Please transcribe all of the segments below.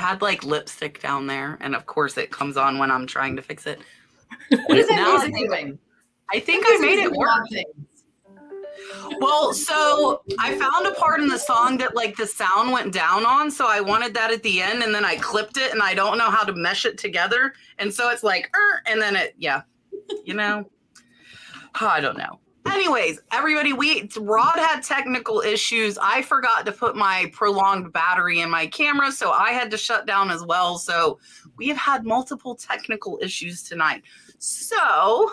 had like lipstick down there, and of course it comes on when I'm trying to fix it. What is that music doing? I think I made it work. Well, so I found a part in the song that like the sound went down on, so I wanted that at the end, and then I clipped it, and I don't know how to mesh it together, and so it's like, and then it, yeah, you know, I don't know. Anyways, everybody, Rod had technical issues. I forgot to put my prolonged battery in my camera, so I had to shut down as well. So we have had multiple technical issues tonight. So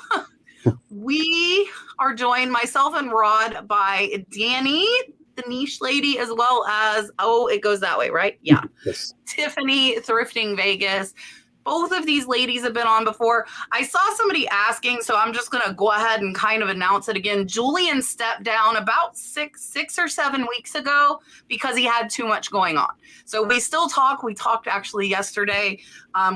we are joined, myself and Rod, by Danny, the niche lady, as well as, it goes that way, right? Yeah. Yes. Tiffany, Thrifting Vegas. Both of these ladies have been on before. I saw somebody asking, so I'm just going to go ahead and kind of announce it again. Julian stepped down about six or 7 weeks ago because he had too much going on. So we still talk. We talked actually yesterday.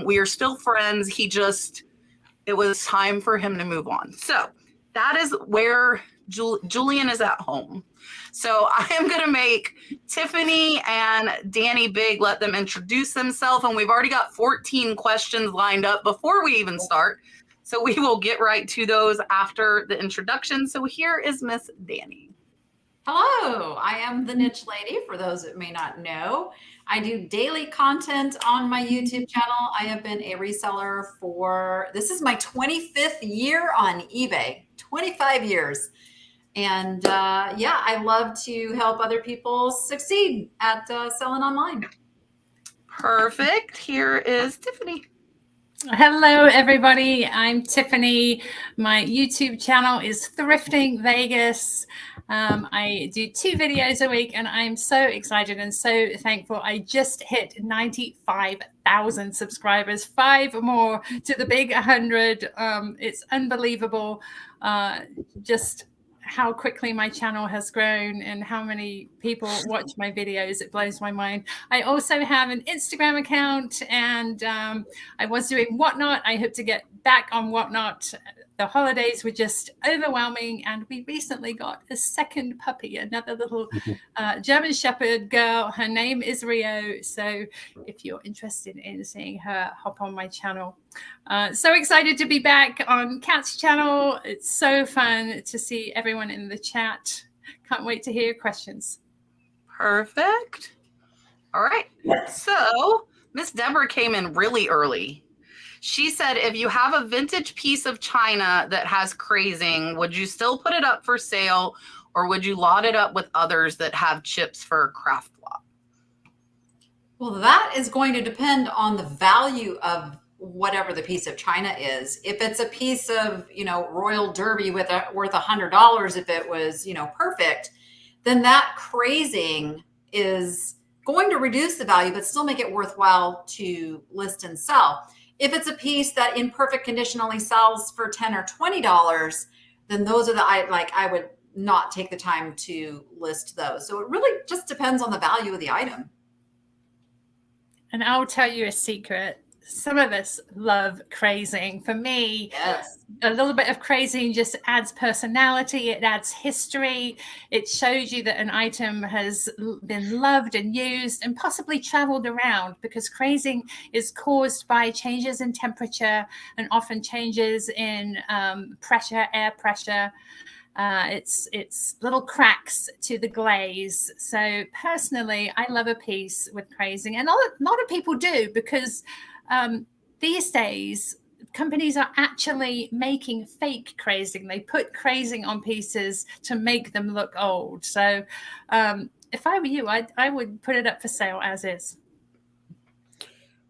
We are still friends. It was time for him to move on. So that is where Julian is at home. So I am going to make Tiffany and Danny big, let them introduce themselves. And we've already got 14 questions lined up before we even start. So we will get right to those after the introduction. So here is Miss Danny. Hello, I am the niche lady, for those that may not know. I do daily content on my YouTube channel. I have been a reseller this is my 25th year on eBay, 25 years. And yeah, I love to help other people succeed at selling online. Perfect. Here is Tiffany. Hello, everybody. I'm Tiffany. My YouTube channel is Thrifting Vegas. I do 2 videos a week, and I'm so excited and so thankful. I just hit 95,000 subscribers, 5 more to the big 100. It's unbelievable. Just how quickly my channel has grown and how many people watch my videos. It blows my mind. I also have an Instagram account, and I was doing Whatnot. I hope to get back on Whatnot. The holidays were just overwhelming, and we recently got a second puppy, another little German Shepherd girl. Her name is Rio. So if you're interested in seeing her, hop on my channel. So excited to be back on Kat's channel. It's so fun to see everyone in the chat. Can't wait to hear your questions. Perfect. All right. So Miss Deborah came in really early. She said, if you have a vintage piece of china that has crazing, would you still put it up for sale, or would you lot it up with others that have chips for a craft lot? Well, that is going to depend on the value of whatever the piece of china is. If it's a piece of, Royal Derby worth $100, if it was, perfect, then that crazing is going to reduce the value, but still make it worthwhile to list and sell. If it's a piece that in perfect condition only sells for $10 or $20, then those are I would not take the time to list those. So it really just depends on the value of the item. And I'll tell you a secret. Some of us love crazing. For me, yes, a little bit of crazing just adds personality. It adds history. It shows you that an item has been loved and used and possibly traveled around, because crazing is caused by changes in temperature and often changes in pressure, air pressure. It's little cracks to the glaze. So personally, I love a piece with crazing, and a lot of people do, because these days companies are actually making fake crazing. They put crazing on pieces to make them look old. So if I were you, I would put it up for sale as is.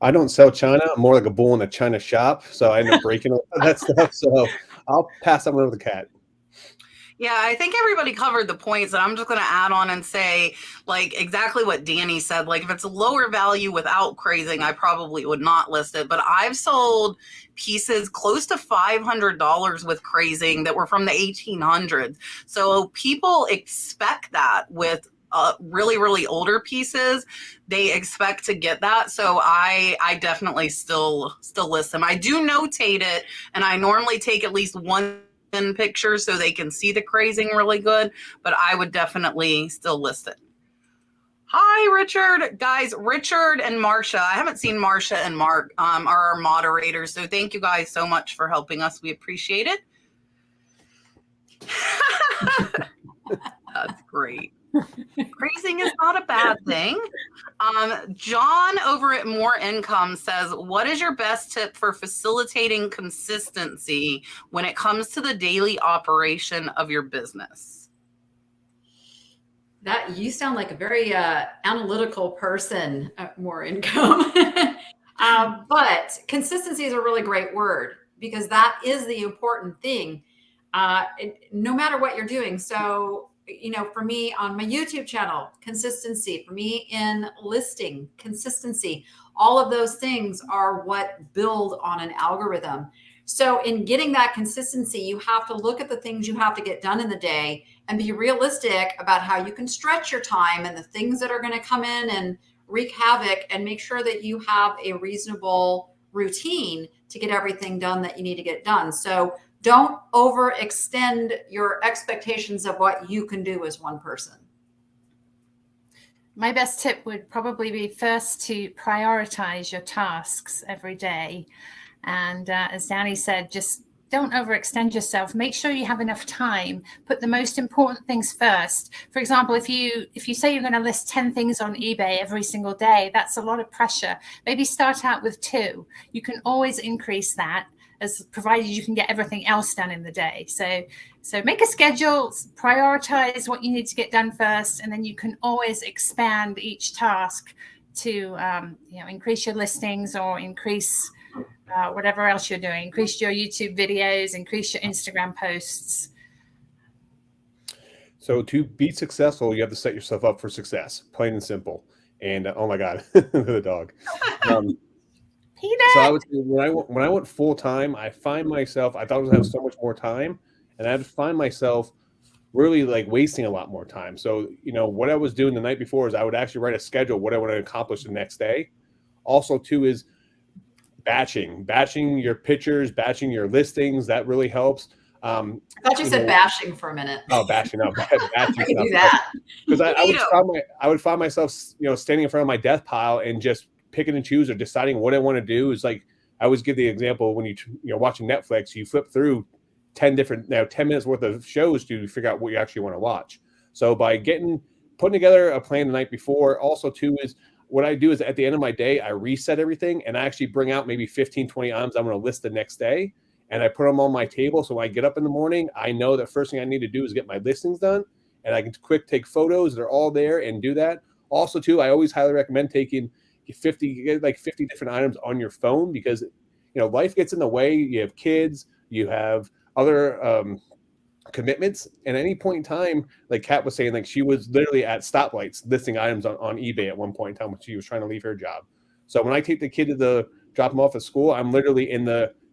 I don't sell china. I'm more like a bull in a china shop, so I end up breaking all that stuff. So I'll pass that one over to Kat. Yeah, I think everybody covered the points, and I'm just going to add on and say, like, exactly what Danny said. Like, if it's a lower value without crazing, I probably would not list it. But I've sold pieces close to $500 with crazing that were from the 1800s. So people expect that with really, really older pieces. They expect to get that. So I definitely still list them. I do notate it, and I normally take at least one in pictures so they can see the crazing really good, but I would definitely still list it. Hi, Richard. Guys, Richard and Marsha. I haven't seen Marsha and Mark are our moderators, so thank you guys so much for helping us. We appreciate it. That's great. Crazing is not a bad thing. John over at More Income says, what is your best tip for facilitating consistency when it comes to the daily operation of your business? That you sound like a very analytical person. More income. But consistency is a really great word, because that is the important thing, no matter what you're doing. So, you know, for me on my YouTube channel, consistency. For me in listing, consistency. All of those things are what build on an algorithm. So in getting that consistency, you have to look at the things you have to get done in the day and be realistic about how you can stretch your time and the things that are going to come in and wreak havoc, and make sure that you have a reasonable routine to get everything done that you need to get done. So don't overextend your expectations of what you can do as one person. My best tip would probably be first to prioritize your tasks every day. And as Danny said, just don't overextend yourself. Make sure you have enough time. Put the most important things first. For example, if you say you're going to list 10 things on eBay every single day, that's a lot of pressure. Maybe start out with 2. You can always increase that, as provided you can get everything else done in the day. So make a schedule, prioritize what you need to get done first, and then you can always expand each task to increase your listings or increase whatever else you're doing. Increase your YouTube videos, increase your Instagram posts. So to be successful, you have to set yourself up for success, plain and simple. And oh my God, the dog. Peter. So I would say when I went full time, I find myself, I thought I was going to have so much more time, and I'd find myself really like wasting a lot more time. So, you know, what I was doing the night before is I would actually write a schedule, what I want to accomplish the next day. Also, too, is batching your pictures, batching your listings. That really helps. I thought you said bashing for a minute. Oh, bashing up. Batching I can do that. Because I would find myself, you know, standing in front of my death pile and just picking and choose or deciding what I want to do. Is like, I always give the example when you're watching Netflix, you flip through 10 minutes worth of shows to figure out what you actually want to watch. So by putting together a plan the night before, also too, is what I do is at the end of my day, I reset everything and I actually bring out maybe 15, 20 items I'm going to list the next day. And I put them on my table. So when I get up in the morning, I know the first thing I need to do is get my listings done, and I can take photos. They're all there and do that. Also too, I always highly recommend taking 50 different items on your phone, because, you know, life gets in the way. You have kids, you have other commitments, and at any point in time, like Kat was saying, like she was literally at stoplights listing items on eBay at one point in time when she was trying to leave her job. So when I take the kid to drop him off at school, I'm literally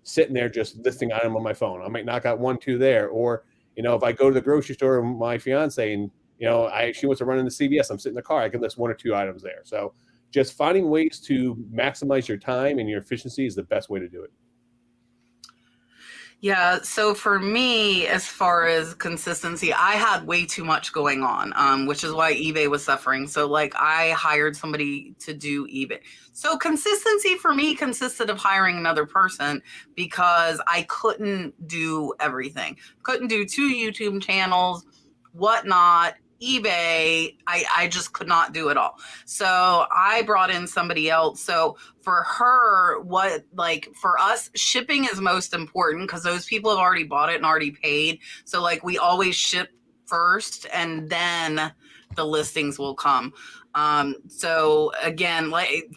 sitting there just listing item on my phone. I might knock out 1, 2 there, or, you know, if I go to the grocery store with my fiance and, you know, she wants to run into CVS, I'm sitting in the car, I can list 1 or 2 items there. So just finding ways to maximize your time and your efficiency is the best way to do it. Yeah, so for me, as far as consistency, I had way too much going on, which is why eBay was suffering. So like I hired somebody to do eBay. So consistency for me consisted of hiring another person, because I couldn't do everything. Couldn't do 2 YouTube channels, whatnot. eBay, I just could not do it all. So I brought in somebody else. So for her, for us, shipping is most important, because those people have already bought it and already paid. So like we always ship first and then the listings will come. So again,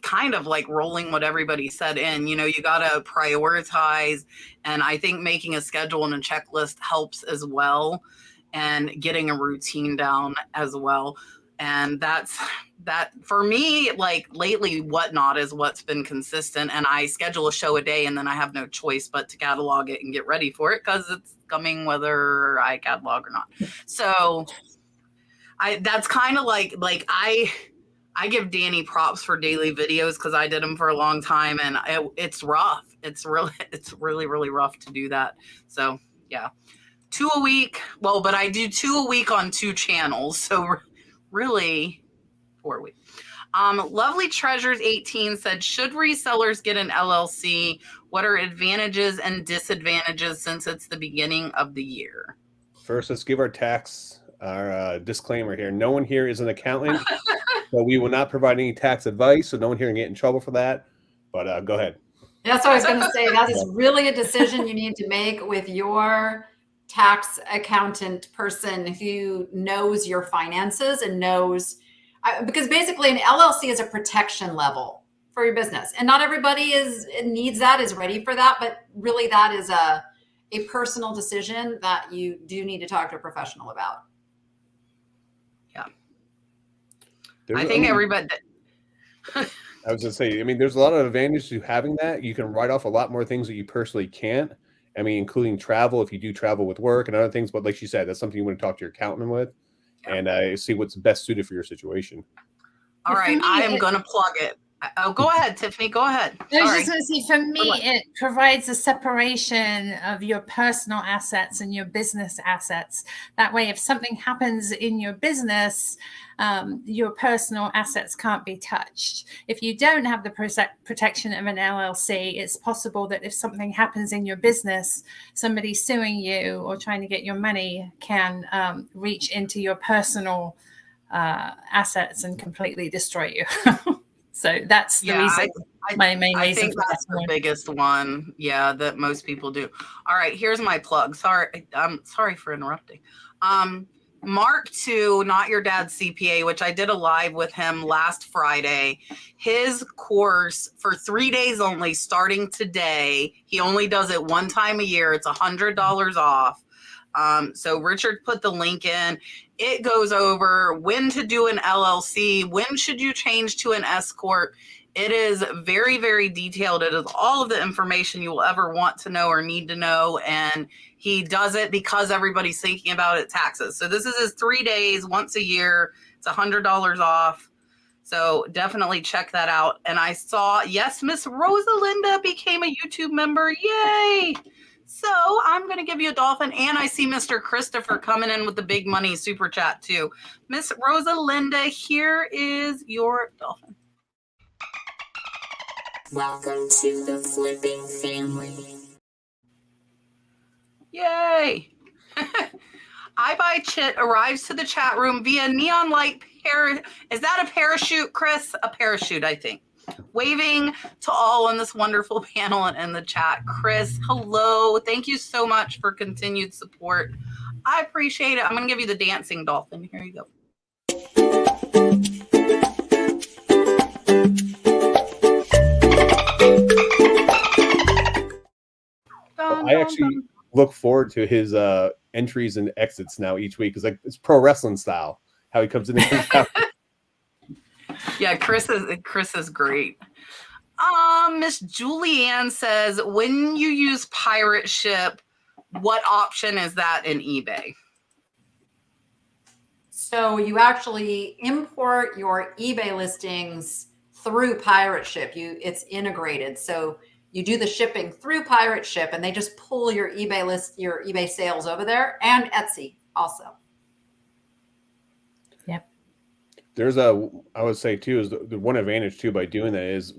kind of like rolling what everybody said in, you know, you got to prioritize. And I think making a schedule and a checklist helps as well, and getting a routine down as well. And that for me, like lately, whatnot is what's been consistent. And I schedule a show a day, and then I have no choice but to catalog it and get ready for it, because it's coming whether I catalog or not. So that's kind of like I give Danny props for daily videos, because I did them for a long time, and it's rough. It's really, really rough to do that. So yeah. 2 a week. Well, but I do 2 a week on 2 channels. So really, 4 weeks. Lovely Treasures 18 said, should resellers get an LLC? What are advantages and disadvantages since it's the beginning of the year? First, let's give our disclaimer here. No one here is an accountant, so we will not provide any tax advice. So no one here can get in trouble for that. But go ahead. That's what I was going to say. That is really a decision you need to make with your tax accountant person who knows your finances and knows, because basically an LLC is a protection level for your business, and not everybody is ready for that. But really, that is a personal decision that you do need to talk to a professional about. Yeah, I think everybody. I was going to say, I mean, there's a lot of advantages to having that. You can write off a lot more things that you personally can't. I mean, including travel, if you do travel with work and other things. But like she said, that's something you want to talk to your accountant with and see what's best suited for your situation. All right. I am going to plug it. Oh, go ahead, Tiffany. Go ahead. I was just going to say, for me, it provides a separation of your personal assets and your business assets. That way, if something happens in your business, your personal assets can't be touched. If you don't have the protection of an LLC, it's possible that if something happens in your business, somebody suing you or trying to get your money can reach into your personal assets and completely destroy you. So that's the reason. My main reason. I think that's the biggest one. Yeah, that most people do. All right, here's my plug. Sorry for interrupting. Mark 2, Not Your Dad's CPA, which I did a live with him last Friday. His course for 3 days only, starting today. He only does it one time a year. It's $100 off. So Richard put the link in. It goes over when to do an LLC, when should you change to an S Corp. It is very, very detailed. It is all of the information you will ever want to know or need to know. And he does it because everybody's thinking about it, taxes. So this is his 3 days, once a year. It's $100 off. So definitely check that out. And I saw, yes, Miss Rosalinda became a YouTube member. Yay! So I'm going to give you a dolphin. And I see Mr. Christopher coming in with the big money super chat too. Miss Rosalinda, here is your dolphin. Welcome to the flipping family. Yay! I Buy Chit arrives to the chat room via neon light Is that a parachute, Chris? A parachute, I think. Waving to all on this wonderful panel and in the chat. Chris, hello. Thank you so much for continued support. I appreciate it. I'm going to give you the dancing dolphin. Here you go. I actually look forward to his entries and exits now each week. It's pro wrestling style, how he comes in and comes out. Yeah, Chris is great. Miss Julianne says, when you use pirate ship, what option is that in eBay? So you actually import your eBay listings through pirate ship. It's integrated. So you do the shipping through pirate ship and they just pull your eBay sales over there, and Etsy also. I would say too, is the one advantage too by doing that is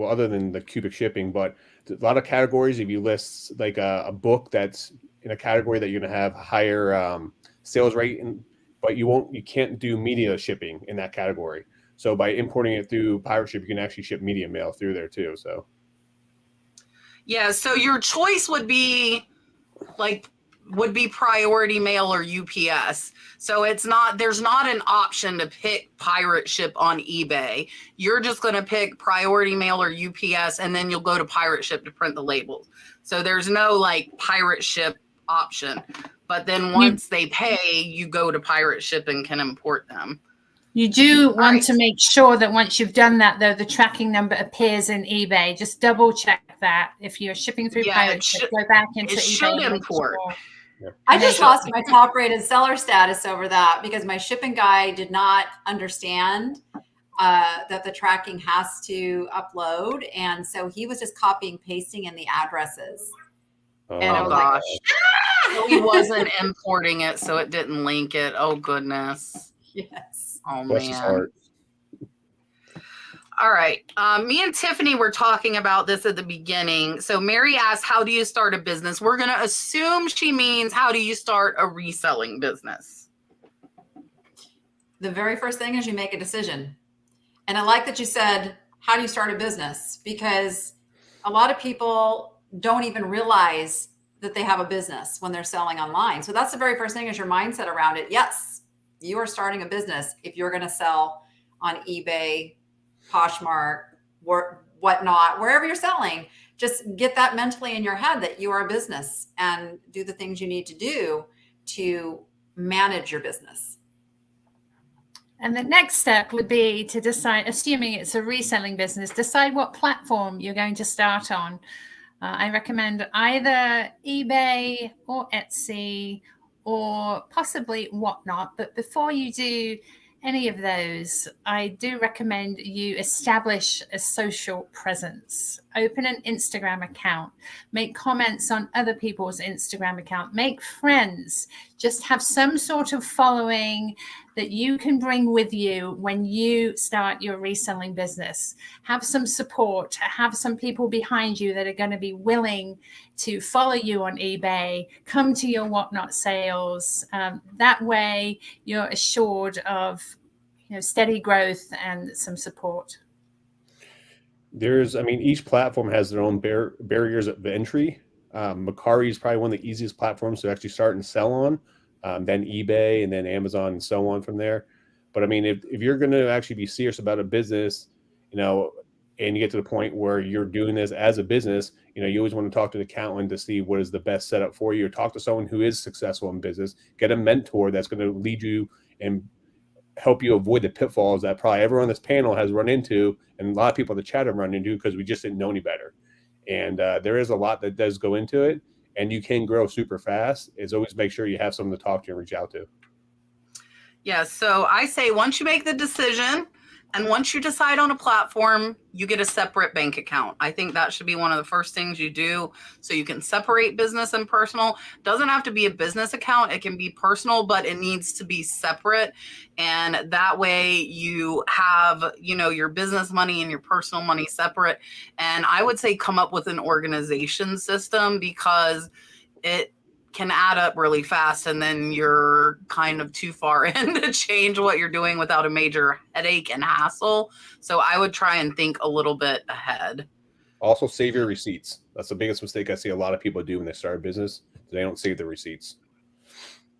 other than the cubic shipping, but a lot of categories, if you list like a book that's in a category that you're going to have higher sales rate, but you can't do media shipping in that category. So by importing it through pirate ship, you can actually ship media mail through there too. So. Yeah. So your choice would be priority mail or UPS. So there's not an option to pick pirate ship on eBay. You're just going to pick priority mail or UPS, and then you'll go to pirate ship to print the labels. So there's no pirate ship option. But then once they pay, you go to pirate ship and can import them. You do want to make sure that once you've done that, though, the tracking number appears in eBay. Just double check that. If you're shipping through pirate ship, go back into eBay. Should import. I just lost my top rated seller status over that because my shipping guy did not understand that the tracking has to upload. And so he was just copying, pasting in the addresses. Oh, and I was gosh. So he wasn't importing it, so it didn't link it. Oh, goodness. Yes. Oh, bless his man. heart. All right. Me and Tiffany were talking about this at the beginning. So Mary asked, how do you start a business? We're going to assume she means, how do you start a reselling business? The very first thing is you make a decision. And I like that you said, how do you start a business? Because a lot of people don't even realize that they have a business when they're selling online. So that's the very first thing, is your mindset around it. Yes, you are starting a business if you're going to sell on eBay, Poshmark, whatnot, wherever you're selling. Just get that mentally in your head that you are a business, and do the things you need to do to manage your business. And the next step would be to decide, assuming it's a reselling business, decide what platform you're going to start on. I recommend either eBay or Etsy or possibly Whatnot. But before you do any of those, I do recommend you establish a social presence. Open an Instagram account, make comments on other people's Instagram account, make friends, just have some sort of following that you can bring with you when you start your reselling business. Have some support, have some people behind you that are going to be willing to follow you on eBay, come to your Whatnot sales. That way you're assured of, steady growth and some support. Each platform has their own barriers of entry. Mercari is probably one of the easiest platforms to actually start and sell on. Then eBay, and then Amazon, and so on from there. But if you're going to actually be serious about a business, and you get to the point where you're doing this as a business, you always want to talk to the accountant to see what is the best setup for you, or talk to someone who is successful in business, get a mentor that's going to lead you and help you avoid the pitfalls that probably everyone on this panel has run into, and a lot of people in the chat have run into, because we just didn't know any better. And there is a lot that does go into it, and you can grow super fast. Is always make sure you have someone to talk to and reach out to. Yeah, so I say once you make the decision, and once you decide on a platform, you get a separate bank account. I think that should be one of the first things you do, so you can separate business and personal. Doesn't have to be a business account. It can be personal, but it needs to be separate. And that way you have, your business money and your personal money separate. And I would say come up with an organization system, because it can add up really fast, and then you're kind of too far in to change what you're doing without a major headache and hassle. So I would try and think a little bit ahead. Also, save your receipts. That's the biggest mistake I see a lot of people do when they start a business. They don't save their receipts.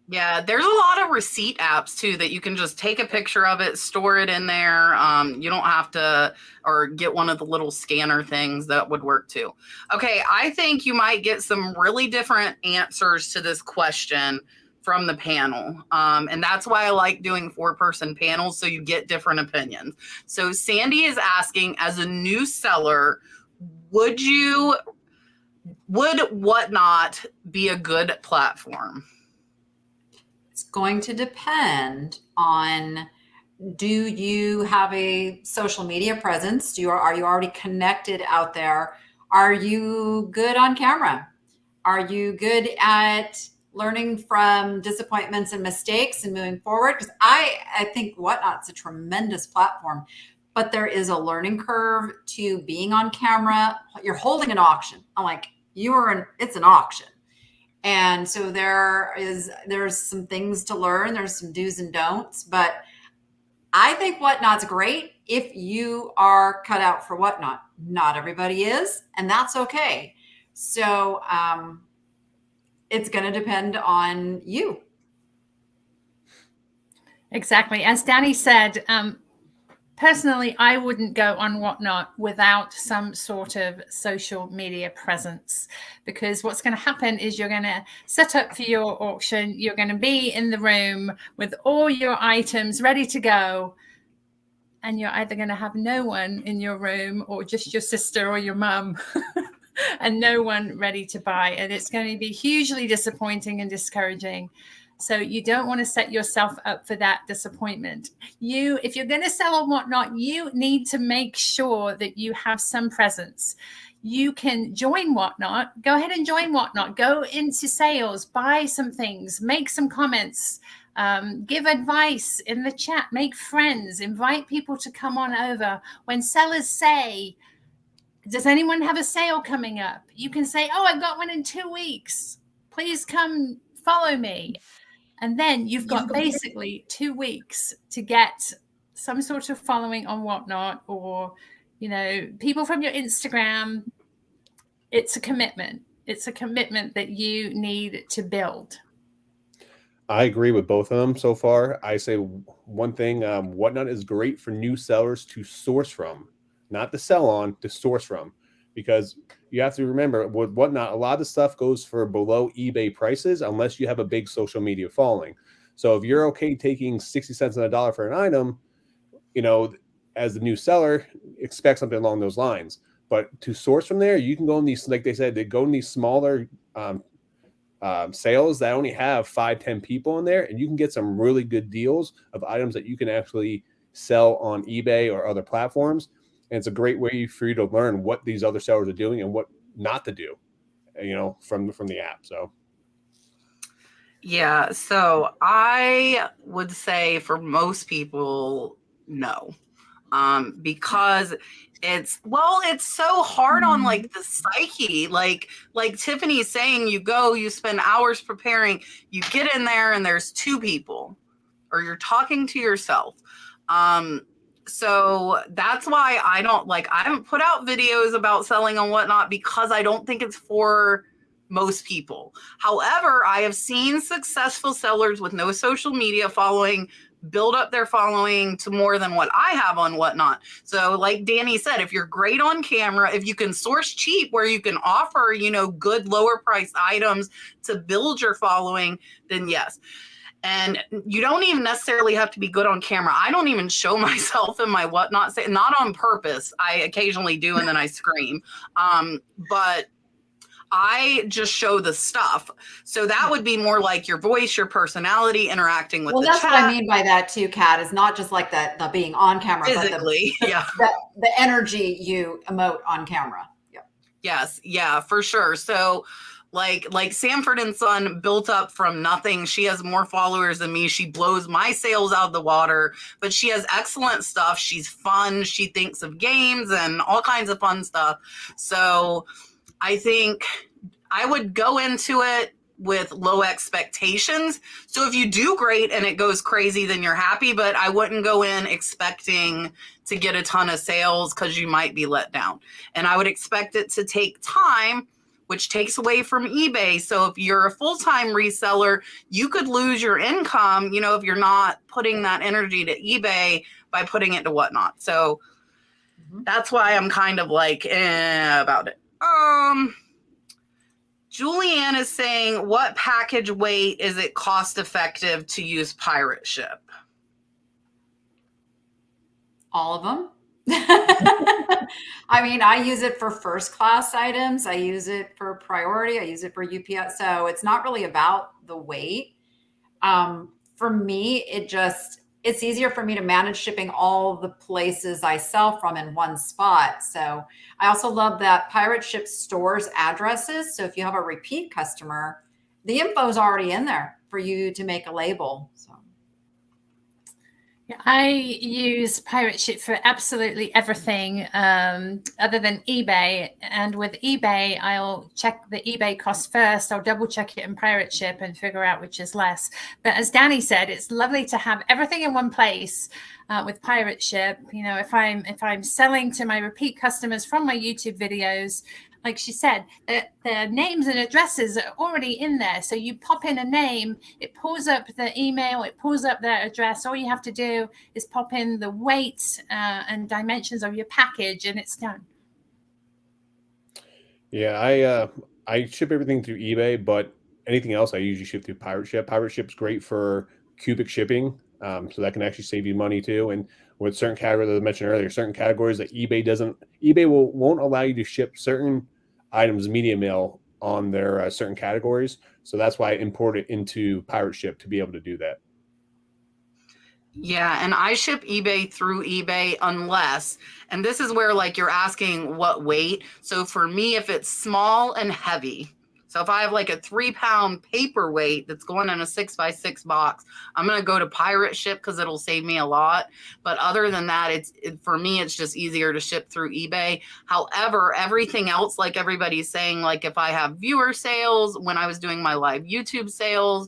Yeah, there's a lot of receipt apps too that you can just take a picture of it, store it in there. You don't have to, or get one of the little scanner things that would work too. Okay, I think you might get some really different answers to this question from the panel. And that's why I like doing 4-person panels, so you get different opinions. So Sandy is asking, as a new seller, would Whatnot be a good platform? It's going to depend on, do you have a social media presence? Are you already connected out there? Are you good on camera? Are you good at learning from disappointments and mistakes and moving forward? Because I think Whatnot's a tremendous platform, but there is a learning curve to being on camera. You're holding an auction. I'm like, it's an auction. And so there's some things to learn. There's some do's and don'ts, but I think Whatnot's great if you are cut out for Whatnot. Not everybody is, and that's okay. So it's going to depend on you. Exactly. As Danny said, personally, I wouldn't go on Whatnot without some sort of social media presence, because what's going to happen is you're going to set up for your auction. You're going to be in the room with all your items ready to go. And you're either going to have no one in your room, or just your sister or your mum and no one ready to buy. And it's going to be hugely disappointing and discouraging. So you don't want to set yourself up for that disappointment. If you're going to sell on Whatnot, you need to make sure that you have some presence. You can join Whatnot. Go ahead and join Whatnot. Go into sales, buy some things, make some comments. Give advice in the chat, make friends, invite people to come on over. When sellers say, does anyone have a sale coming up? You can say, oh, I've got one in 2 weeks. Please come follow me. And then you've got basically 2 weeks to get some sort of following on Whatnot, or, you know, people from your Instagram. It's a commitment. It's a commitment that you need to build. I agree with both of them so far. I say one thing, Whatnot is great for new sellers to source from, not to sell on, to source from, because you have to remember with Whatnot, a lot of the stuff goes for below eBay prices unless you have a big social media following. So if you're okay taking 60 cents on the dollar for an item, you know, as the new seller, expect something along those lines. But to source from there, you can go in these, like they said, they go in these smaller sales that only have 5-10 people in there, and you can get some really good deals of items that you can actually sell on eBay or other platforms. And it's a great way for you to learn what these other sellers are doing and what not to do, you know, from the app. So yeah, so I would say for most people, no, because it's so hard on like the psyche, like Tiffany's saying, you spend hours preparing, you get in there and there's 2 people, or you're talking to yourself. So that's why I haven't put out videos about selling on Whatnot, because I don't think it's for most people. However, I have seen successful sellers with no social media following build up their following to more than what I have on Whatnot. So like Danny said, if you're great on camera, if you can source cheap where you can offer, you know, good lower priced items to build your following, then yes. And you don't even necessarily have to be good on camera. I don't even show myself in my Whatnot, not on purpose. I occasionally do, and then I scream. But I just show the stuff. So that would be more like your voice, your personality, interacting with the chat. Well, that's what I mean by that too, Kat, is not just like the being on camera, physically, but the energy you emote on camera. Yeah. Yes. Yeah, for sure. So like Sanford and Son built up from nothing. She has more followers than me. She blows my sales out of the water, but she has excellent stuff. She's fun. She thinks of games and all kinds of fun stuff. So I think I would go into it with low expectations. So if you do great and it goes crazy, then you're happy, but I wouldn't go in expecting to get a ton of sales, because you might be let down. And I would expect it to take time, which takes away from eBay. So if you're a full-time reseller, you could lose your income, you know, if you're not putting that energy to eBay by putting it to Whatnot. So that's why I'm kind of like about it. Julianne is saying, what package weight is it cost effective to use pirate ship? All of them. I mean, I use it for first class items. I use it for priority. I use it for UPS. So it's not really about the weight. For me, it's easier for me to manage shipping all the places I sell from in one spot. So I also love that pirate ship stores addresses. So if you have a repeat customer, the info is already in there for you to make a label. So yeah, I use pirate ship for absolutely everything other than eBay. And with eBay, I'll check the eBay cost first. I'll double check it in pirate ship and figure out which is less. But as Danny said, it's lovely to have everything in one place with pirate ship. You know, if I'm selling to my repeat customers from my YouTube videos, like she said, the names and addresses are already in there. So you pop in a name, it pulls up the email, it pulls up their address. All you have to do is pop in the weight and dimensions of your package, and it's done. Yeah, I ship everything through eBay, but anything else I usually ship through pirate ship. Pirate ship's great for cubic shipping, so that can actually save you money too. And with certain categories, as I mentioned earlier, certain categories that eBay won't allow you to ship certain items media mail on their certain categories. So that's why I import it into pirate ship to be able to do that. Yeah, and I ship eBay through eBay unless, and this is where like you're asking what weight. So for me, if it's small and heavy, So if I have like a 3-pound paperweight that's going in a 6x6 box, I'm going to go to pirate ship because it'll save me a lot. But other than that, for me, it's just easier to ship through eBay. However, everything else, like everybody's saying, like if I have viewer sales, when I was doing my live YouTube sales,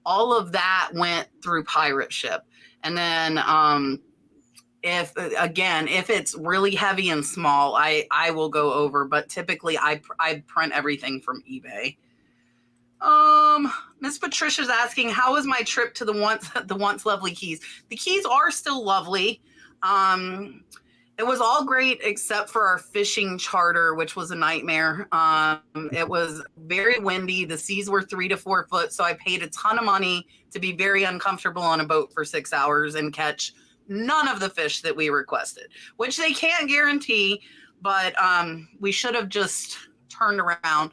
all of that went through pirate ship. And then if it's really heavy and small, I will go over, but typically I print everything from eBay. Miss Patricia's asking, how was my trip to the once lovely Keys? The Keys are still lovely. It was all great except for our fishing charter, which was a nightmare. It was very windy. The seas were 3 to 4 foot. So I paid a ton of money to be very uncomfortable on a boat for 6 hours and catch none of the fish that we requested, which they can't guarantee, but we should have just turned around.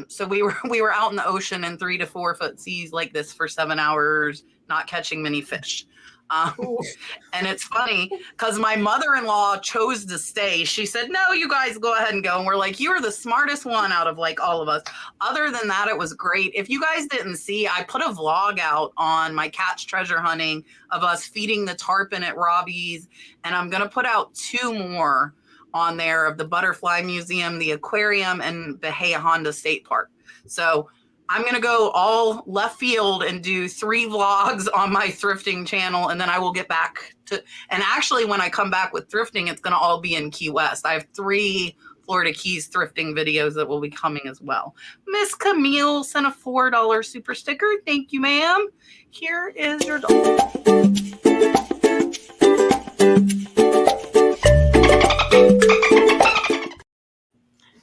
So we were out in the ocean in 3 to 4 foot seas like this for 7 hours, not catching many fish. And it's funny because my mother-in-law chose to stay. She said, no, you guys go ahead and go. And we're like, you were the smartest one out of like all of us. Other than that, it was great. If you guys didn't see, I put a vlog out on my catch treasure hunting of us feeding the tarpon at Robbie's. And I'm going to put out 2 more on there of the Butterfly Museum, the aquarium, and the Bahia Honda State Park. So I'm going to go all left field and do 3 vlogs on my thrifting channel. And then I will get back to, and actually when I come back with thrifting, it's going to all be in Key West. I have 3 Florida Keys thrifting videos that will be coming as well. Miss Camille sent a $4 super sticker. Thank you, ma'am. Here is your dollar.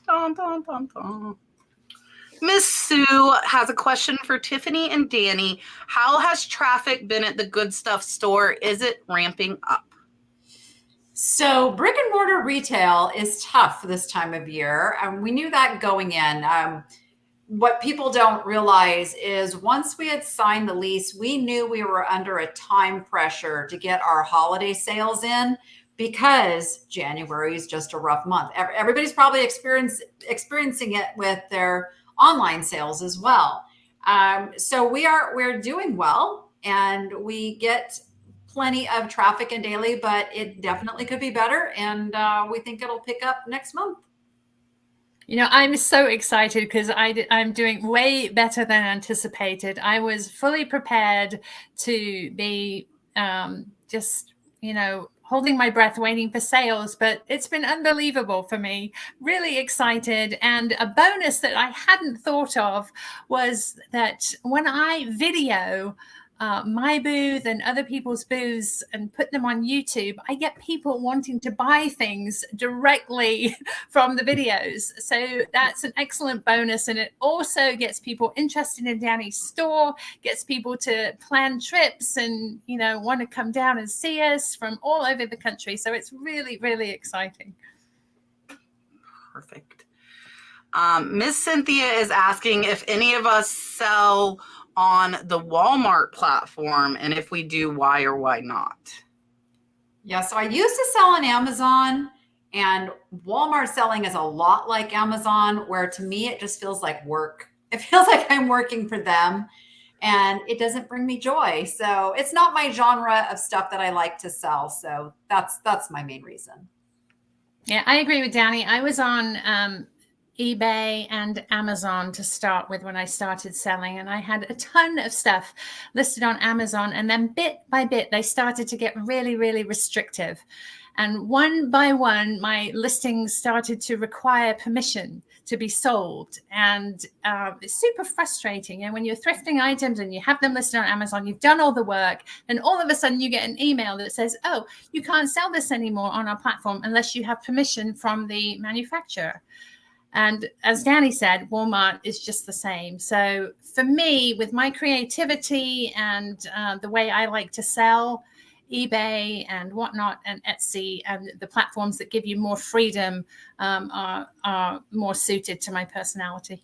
Dun, dun, dun, dun. Miss Sue has a question for Tiffany and Danny. How has traffic been at the Good Stuff store? Is it ramping up? So brick and mortar retail is tough this time of year. We knew that going in. What people don't realize is once we had signed the lease, we knew we were under a time pressure to get our holiday sales in, because January is just a rough month. Everybody's probably experiencing it with their online sales as well. So we're doing well, and we get plenty of traffic in daily, but it definitely could be better. And we think it'll pick up next month. You know, I'm so excited because I'm doing way better than anticipated. I was fully prepared to be just, holding my breath, waiting for sales, but it's been unbelievable for me. Really excited. And a bonus that I hadn't thought of was that when I video my booth and other people's booths and put them on YouTube, I get people wanting to buy things directly from the videos. So that's an excellent bonus. And it also gets people interested in Danny's store, gets people to plan trips and, want to come down and see us from all over the country. So it's really, really exciting. Perfect. Miss Cynthia is asking if any of us sell on the Walmart platform, and if we do, why or why not? Yeah, so I used to sell on Amazon, and Walmart selling is a lot like Amazon, where to me it just feels like work. It feels like I'm working for them, and it doesn't bring me joy. So it's not my genre of stuff that I like to sell. So that's my main reason. Yeah, I agree with Danny. I was on eBay and Amazon to start with when I started selling, and I had a ton of stuff listed on Amazon, and then bit by bit they started to get really, really restrictive, and one by one my listings started to require permission to be sold, and it's super frustrating. And when you're thrifting items and you have them listed on Amazon, you've done all the work, and all of a sudden you get an email that says, oh, you can't sell this anymore on our platform unless you have permission from the manufacturer. And as Danny said, Walmart is just the same. So for me, with my creativity and the way I like to sell, eBay and whatnot, and Etsy and the platforms that give you more freedom are more suited to my personality.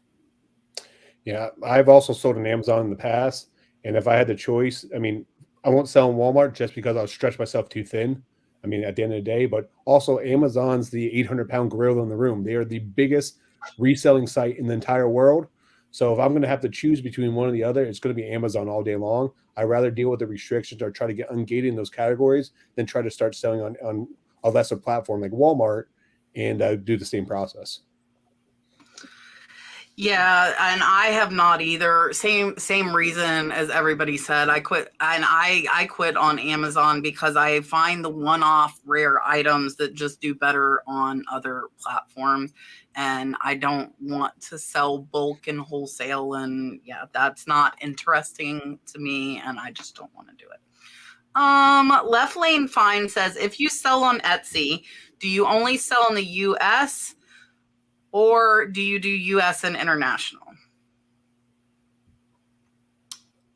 Yeah, I've also sold on Amazon in the past. And if I had the choice, I won't sell on Walmart just because I'll stretch myself too thin. At the end of the day, but also Amazon's the 800-pound gorilla in the room. They are the biggest reselling site in the entire world. So if I'm going to have to choose between one or the other, it's going to be Amazon all day long. I'd rather deal with the restrictions or try to get ungated in those categories than try to start selling on a lesser platform like Walmart and do the same process. Yeah, and I have not either. Same reason as everybody said. I quit, and I quit on Amazon because I find the one-off rare items that just do better on other platforms, and I don't want to sell bulk and wholesale, and yeah, that's not interesting to me, and I just don't want to do it. Left Lane Fine says, if you sell on Etsy, do you only sell in the US or do you do US and international?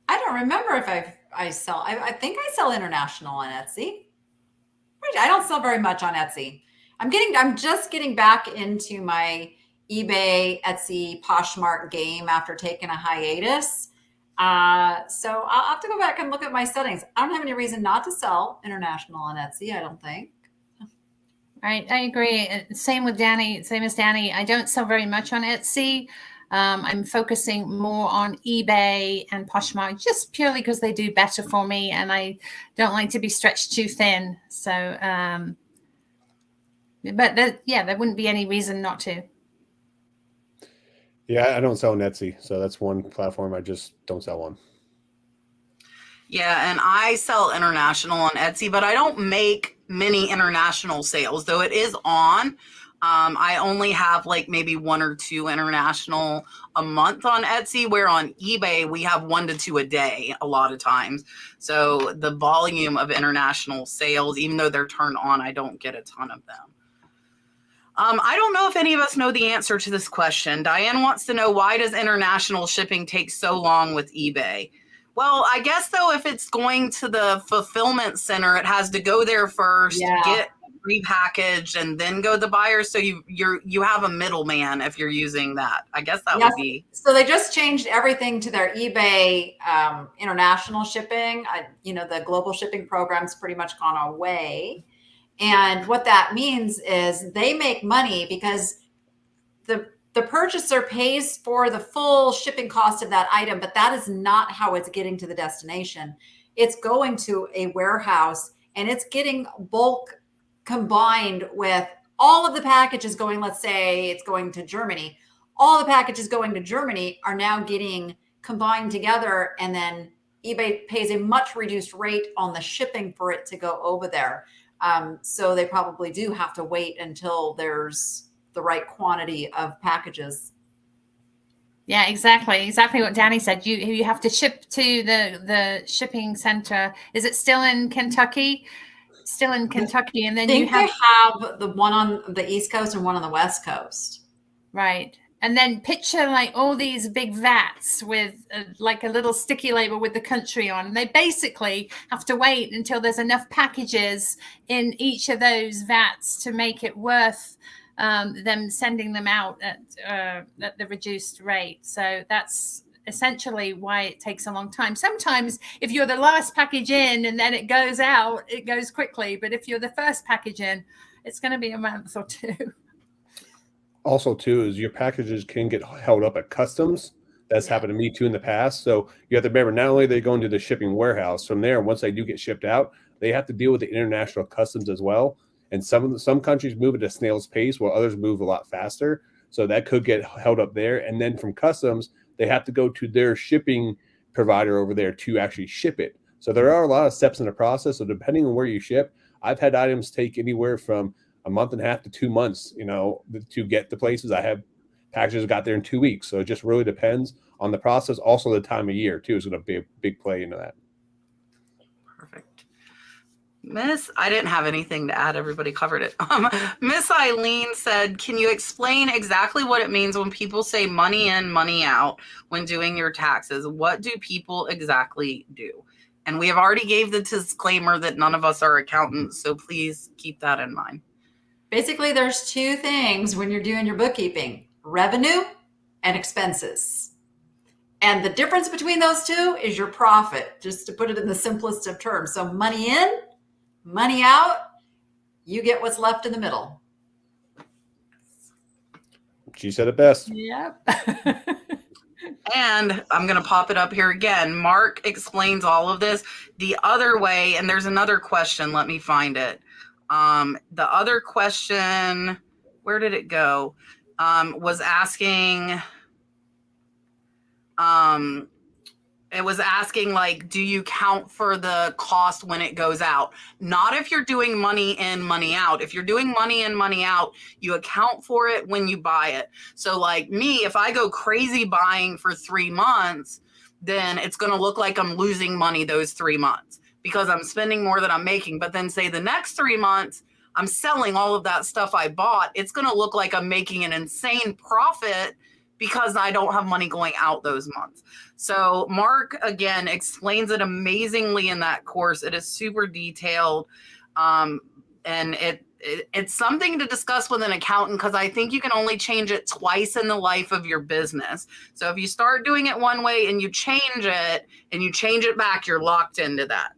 I don't remember if I sell. I think I sell international on Etsy. I don't sell very much on Etsy. I'm just getting back into my eBay, Etsy, Poshmark game after taking a hiatus. So I'll have to go back and look at my settings. I don't have any reason not to sell international on Etsy, I don't think. Right, I agree. Same with Danny, same as Danny. I don't sell very much on Etsy. I'm focusing more on eBay and Poshmark just purely because they do better for me and I don't like to be stretched too thin. So, but there wouldn't be any reason not to. Yeah, I don't sell on Etsy, so that's one platform I just don't sell on. Yeah, and I sell international on Etsy, but I don't make many international sales, though it is on. I only have like maybe 1 or 2 international a month on Etsy, where on eBay we have 1 to 2 a day a lot of times. So the volume of international sales, even though they're turned on, I don't get a ton of them. I don't know if any of us know the answer to this question. Diane wants to know, why does international shipping take so long with eBay? Well, I guess though, if it's going to the fulfillment center, it has to go there first, get repackaged, and then go to the buyer. So you have a middleman if you're using that. I guess that would be. So they just changed everything to their eBay international shipping. The global shipping program's pretty much gone away. And what that means is they make money because the purchaser pays for the full shipping cost of that item, but that is not how it's getting to the destination. It's going to a warehouse and it's getting bulk combined with all of the packages going, let's say it's going to Germany. All the packages going to Germany are now getting combined together, and then eBay pays a much reduced rate on the shipping for it to go over there. So they probably do have to wait until there's the right quantity of packages. Yeah, exactly what Danny said. You have to ship to the shipping center. Is it still in Kentucky? Still in Kentucky, and then they you have the one on the East Coast and one on the West Coast. Right. And then picture like all these big vats with like a little sticky label with the country on. And they basically have to wait until there's enough packages in each of those vats to make it worth them sending them out at the reduced rate. So that's essentially why it takes a long time. Sometimes if you're the last package in and then it goes out, it goes quickly. But if you're the first package in, it's going to be a month or 2. Also, too, is your packages can get held up at customs. That's happened to me too in the past. So you have to remember, not only are they going to the shipping warehouse, from there, once they do get shipped out, they have to deal with the international customs as well. And some countries move at a snail's pace, while others move a lot faster. So that could get held up there. And then from customs, they have to go to their shipping provider over there to actually ship it. So there are a lot of steps in the process. So depending on where you ship, I've had items take anywhere from a month and a half to 2 months, to get to places. I have packages got there in 2 weeks. So it just really depends on the process. Also, the time of year too is going to be a big play into that. Perfect. I didn't have anything to add. Everybody covered it. Miss Eileen said, can you explain exactly what it means when people say money in, money out when doing your taxes? What do people exactly do? And we have already gave the disclaimer that none of us are accountants. So please keep that in mind. Basically, there's 2 things when you're doing your bookkeeping: revenue and expenses. And the difference between those 2 is your profit, just to put it in the simplest of terms. So money in, money out, you get what's left in the middle. She said it best. Yep. And I'm going to pop it up here again. Mark explains all of this the other way. And there's another question. Let me find it. The other question, where did it go? Was asking, it was asking, like, do you count for the cost when it goes out? Not if you're doing money in, money out. If you're doing money in, money out, you account for it when you buy it. So like me, if I go crazy buying for 3 months, then it's going to look like I'm losing money those 3 months because I'm spending more than I'm making. But then say the next 3 months, I'm selling all of that stuff I bought. It's going to look like I'm making an insane profit because I don't have money going out those months. So Mark, again, explains it amazingly in that course. It is super detailed. And it's something to discuss with an accountant because I think you can only change it twice in the life of your business. So if you start doing it one way and you change it back, you're locked into that.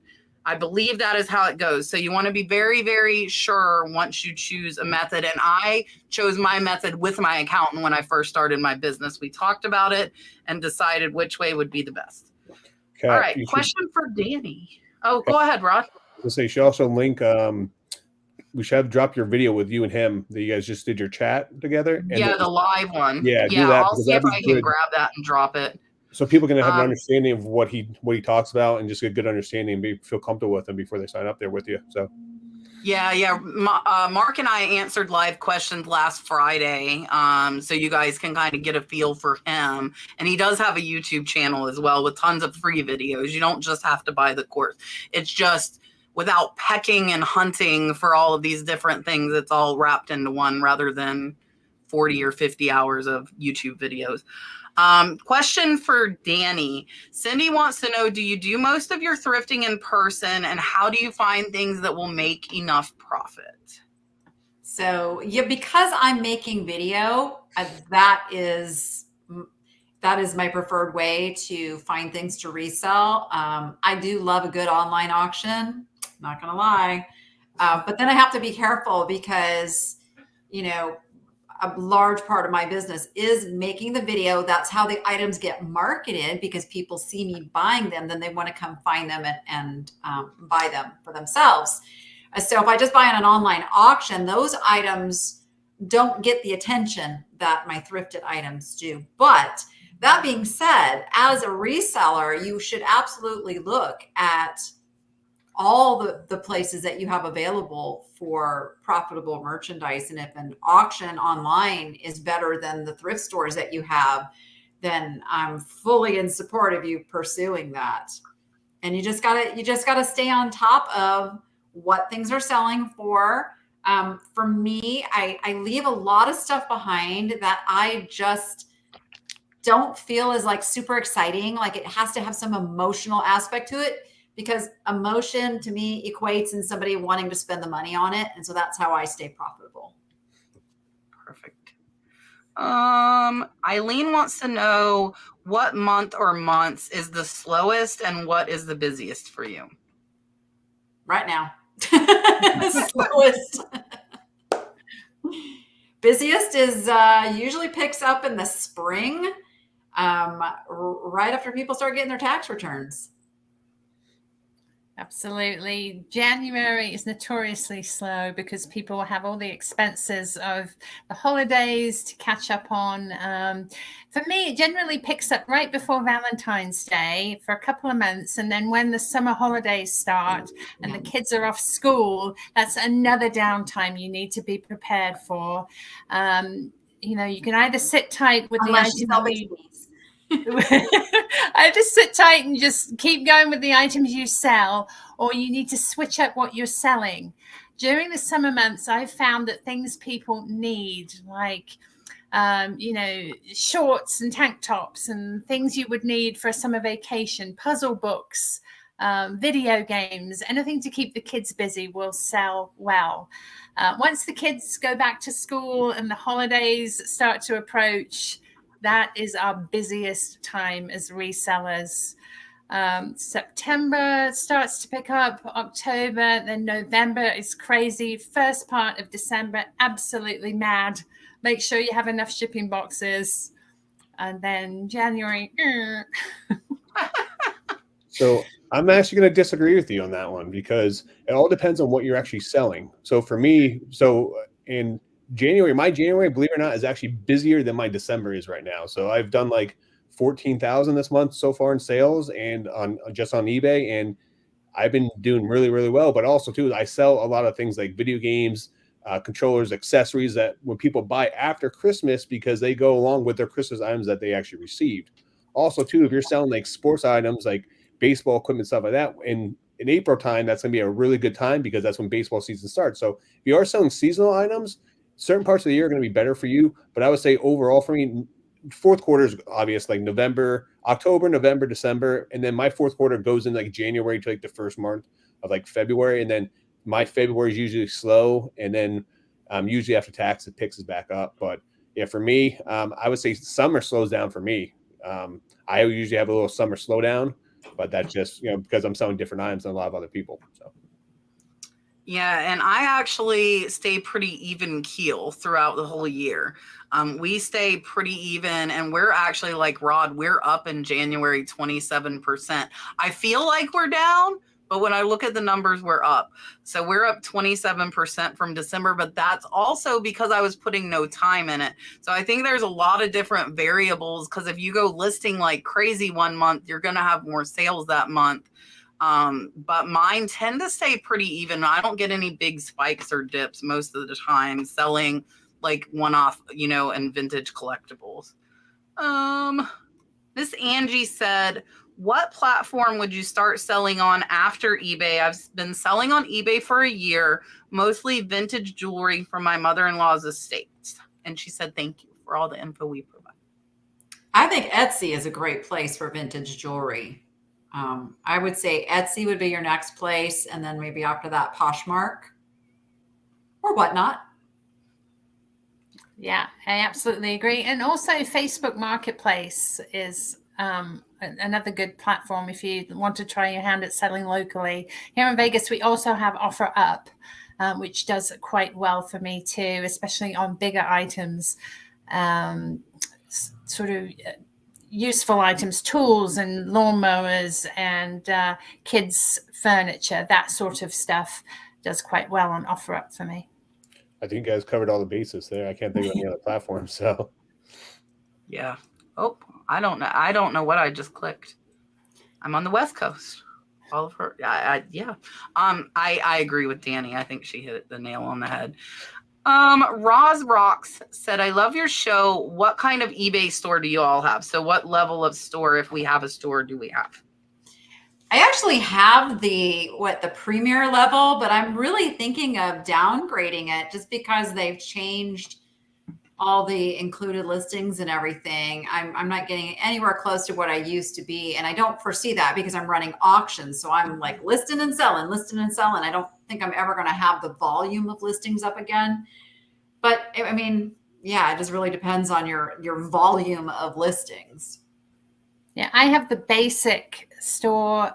I believe that is how it goes. So you want to be very, very sure once you choose a method. And I chose my method with my accountant when I first started my business. We talked about it and decided which way would be the best. Okay, all right. Question for Danny. Oh, go ahead, Rod. Let's say you should also link. We should have dropped your video with you and him that you guys just did your chat together. And yeah, the live one. Yeah, do that. I'll see if I can grab that and drop it. So people can have an understanding of what he talks about and just get a good understanding and feel comfortable with him before they sign up there with you. So yeah. Mark and I answered live questions last Friday, so you guys can kind of get a feel for him. And he does have a YouTube channel as well with tons of free videos. You don't just have to buy the course. It's just without pecking and hunting for all of these different things, it's all wrapped into one rather than 40 or 50 hours of YouTube videos. Question for Danny. Cindy wants to know, do you do most of your thrifting in person, and how do you find things that will make enough profit? So yeah, because I'm making video, that is my preferred way to find things to resell. I do love a good online auction, not gonna lie. But then I have to be careful because, a large part of my business is making the video. That's how the items get marketed, because people see me buying them, then they want to come find them and buy them for themselves. So if I just buy on an online auction, those items don't get the attention that my thrifted items do. But that being said, as a reseller, you should absolutely look at all the places that you have available for profitable merchandise. And if an auction online is better than the thrift stores that you have, then I'm fully in support of you pursuing that. And you just gotta stay on top of what things are selling for. For me, I leave a lot of stuff behind that I just don't feel is like super exciting. Like it has to have some emotional aspect to it, because emotion to me equates in somebody wanting to spend the money on it. And so that's how I stay profitable. Perfect. Eileen wants to know what month or months is the slowest and what is the busiest for you? Right now. Slowest. Busiest is usually picks up in the spring, right after people start getting their tax returns. Absolutely. January is notoriously slow because people have all the expenses of the holidays to catch up on. For me, it generally picks up right before Valentine's Day for a couple of months. And then when the summer holidays start and the kids are off school, that's another downtime you need to be prepared for. You can either sit tight with Unless the items. I just sit tight and just keep going with the items you sell, or you need to switch up what you're selling. During the summer months, I've found that things people need, like, shorts and tank tops and things you would need for a summer vacation, puzzle books, video games, anything to keep the kids busy will sell well. Once the kids go back to school and the holidays start to approach, that is our busiest time as resellers. September starts to pick up, October, then November is crazy. First part of December, absolutely mad. Make sure you have enough shipping boxes. And then January. So I'm actually going to disagree with you on that one because it all depends on what you're actually selling. So for me, in January, my January, believe it or not, is actually busier than my December is right now. So I've done like 14,000 this month so far in sales and on eBay, and I've been doing really, really well. But also too, I sell a lot of things like video games, controllers, accessories that when people buy after Christmas because they go along with their Christmas items that they actually received. Also too, if you're selling like sports items like baseball equipment, stuff like that, in April time, that's going to be a really good time because that's when baseball season starts. So if you are selling seasonal items, certain parts of the year are going to be better for you. But I would say overall for me, fourth quarter is obvious, like October, November, December. And then my fourth quarter goes in like January to like the first month of like February. And then my February is usually slow. And then usually after tax, it picks us back up. But yeah, for me, I would say summer slows down for me. I usually have a little summer slowdown, but that's just, because I'm selling different items than a lot of other people. So. Yeah, and I actually stay pretty even keel throughout the whole year. We stay pretty even, and we're actually like Rod, we're up in January 27%. I feel like we're down, but when I look at the numbers, we're up. So we're up 27% from December, but that's also because I was putting no time in it. So I think there's a lot of different variables because if you go listing like crazy one month, you're going to have more sales that month. But mine tend to stay pretty even. I don't get any big spikes or dips most of the time selling like one-off, and vintage collectibles. Miss Angie said, what platform would you start selling on after eBay? I've been selling on eBay for a year, mostly vintage jewelry from my mother-in-law's estate. And she said, thank you for all the info we provide. I think Etsy is a great place for vintage jewelry. I would say Etsy would be your next place. And then maybe after that, Poshmark or whatnot. Yeah, I absolutely agree. And also Facebook Marketplace is another good platform if you want to try your hand at selling locally. Here in Vegas, we also have OfferUp, which does quite well for me too, especially on bigger items, sort of useful items, tools and lawnmowers and kids' furniture, that sort of stuff does quite well on OfferUp for me. I think you guys covered all the bases there. I can't think of any other platform. So, yeah. Oh, I don't know. I don't know what I just clicked. I'm on the West Coast. All of her. Yeah. I agree with Danny. I think she hit the nail on the head. Roz Rocks said, I love your show. What kind of eBay store do you all have? So what level of store, if we have a store, do we have? I actually have the premier level, but I'm really thinking of downgrading it just because they've changed all the included listings and everything. I'm not getting anywhere close to what I used to be. And I don't foresee that because I'm running auctions. So I'm like listing and selling. I don't think I'm ever going to have the volume of listings up again. But I mean, yeah, it just really depends on your volume of listings. Yeah, I have the basic store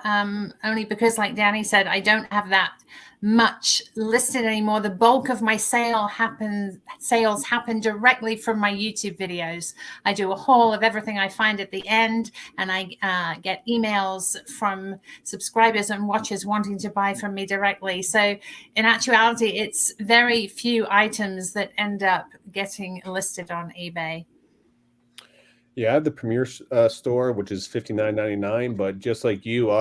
only because, like Danny said, I don't have that much listed anymore. The bulk of my sales happen directly from my YouTube videos. I do a haul of everything I find at the end, and I get emails from subscribers and watchers wanting to buy from me directly. So in actuality, it's very few items that end up getting listed on eBay. Yeah, I have the Premier store, which is $59.99. But just like you,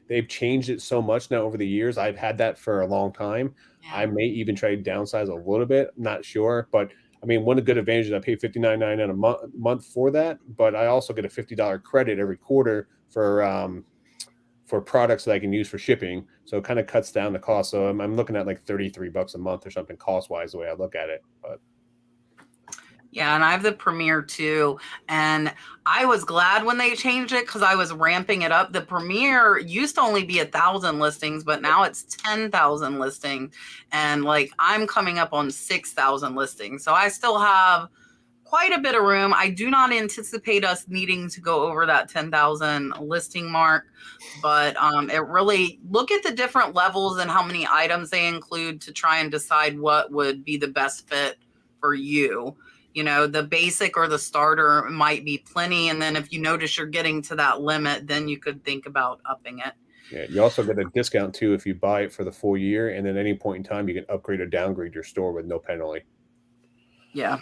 they've changed it so much now over the years. I've had that for a long time. Yeah. I may even try to downsize a little bit. Not sure, but I mean, one of the good advantages, I pay $59.99 a month for that, but I also get a $50 credit every quarter for products that I can use for shipping. So it kind of cuts down the cost. So I'm looking at like $33 a month or something cost wise, the way I look at it. But yeah, and I have the Premier too. And I was glad when they changed it because I was ramping it up. The Premier used to only be 1,000 listings, but now it's 10,000 listings. And like I'm coming up on 6,000 listings. So I still have quite a bit of room. I do not anticipate us needing to go over that 10,000 listing mark. But it really, look at the different levels and how many items they include to try and decide what would be the best fit for you. The basic or the starter might be plenty. And then if you notice you're getting to that limit, then you could think about upping it. Yeah, you also get a discount too if you buy it for the full year, and at any point in time you can upgrade or downgrade your store with no penalty. Yeah.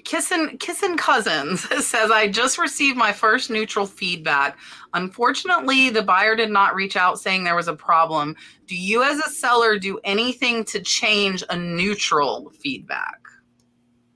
Kissin' Cousins says, I just received my first neutral feedback. Unfortunately, the buyer did not reach out saying there was a problem. Do you as a seller do anything to change a neutral feedback?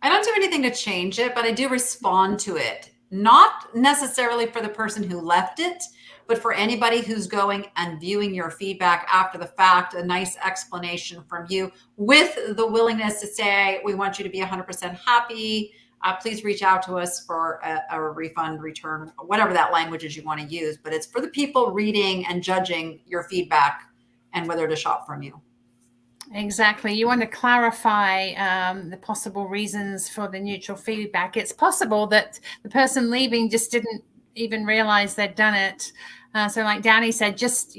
I don't do anything to change it, but I do respond to it. Not necessarily for the person who left it, but for anybody who's going and viewing your feedback after the fact, a nice explanation from you with the willingness to say, we want you to be 100% happy. Please reach out to us for a refund, return, whatever that language is you want to use. But it's for the people reading and judging your feedback and whether to shop from you. Exactly. You want to clarify the possible reasons for the neutral feedback. It's possible that the person leaving just didn't even realize they'd done it. So like Danny said, just,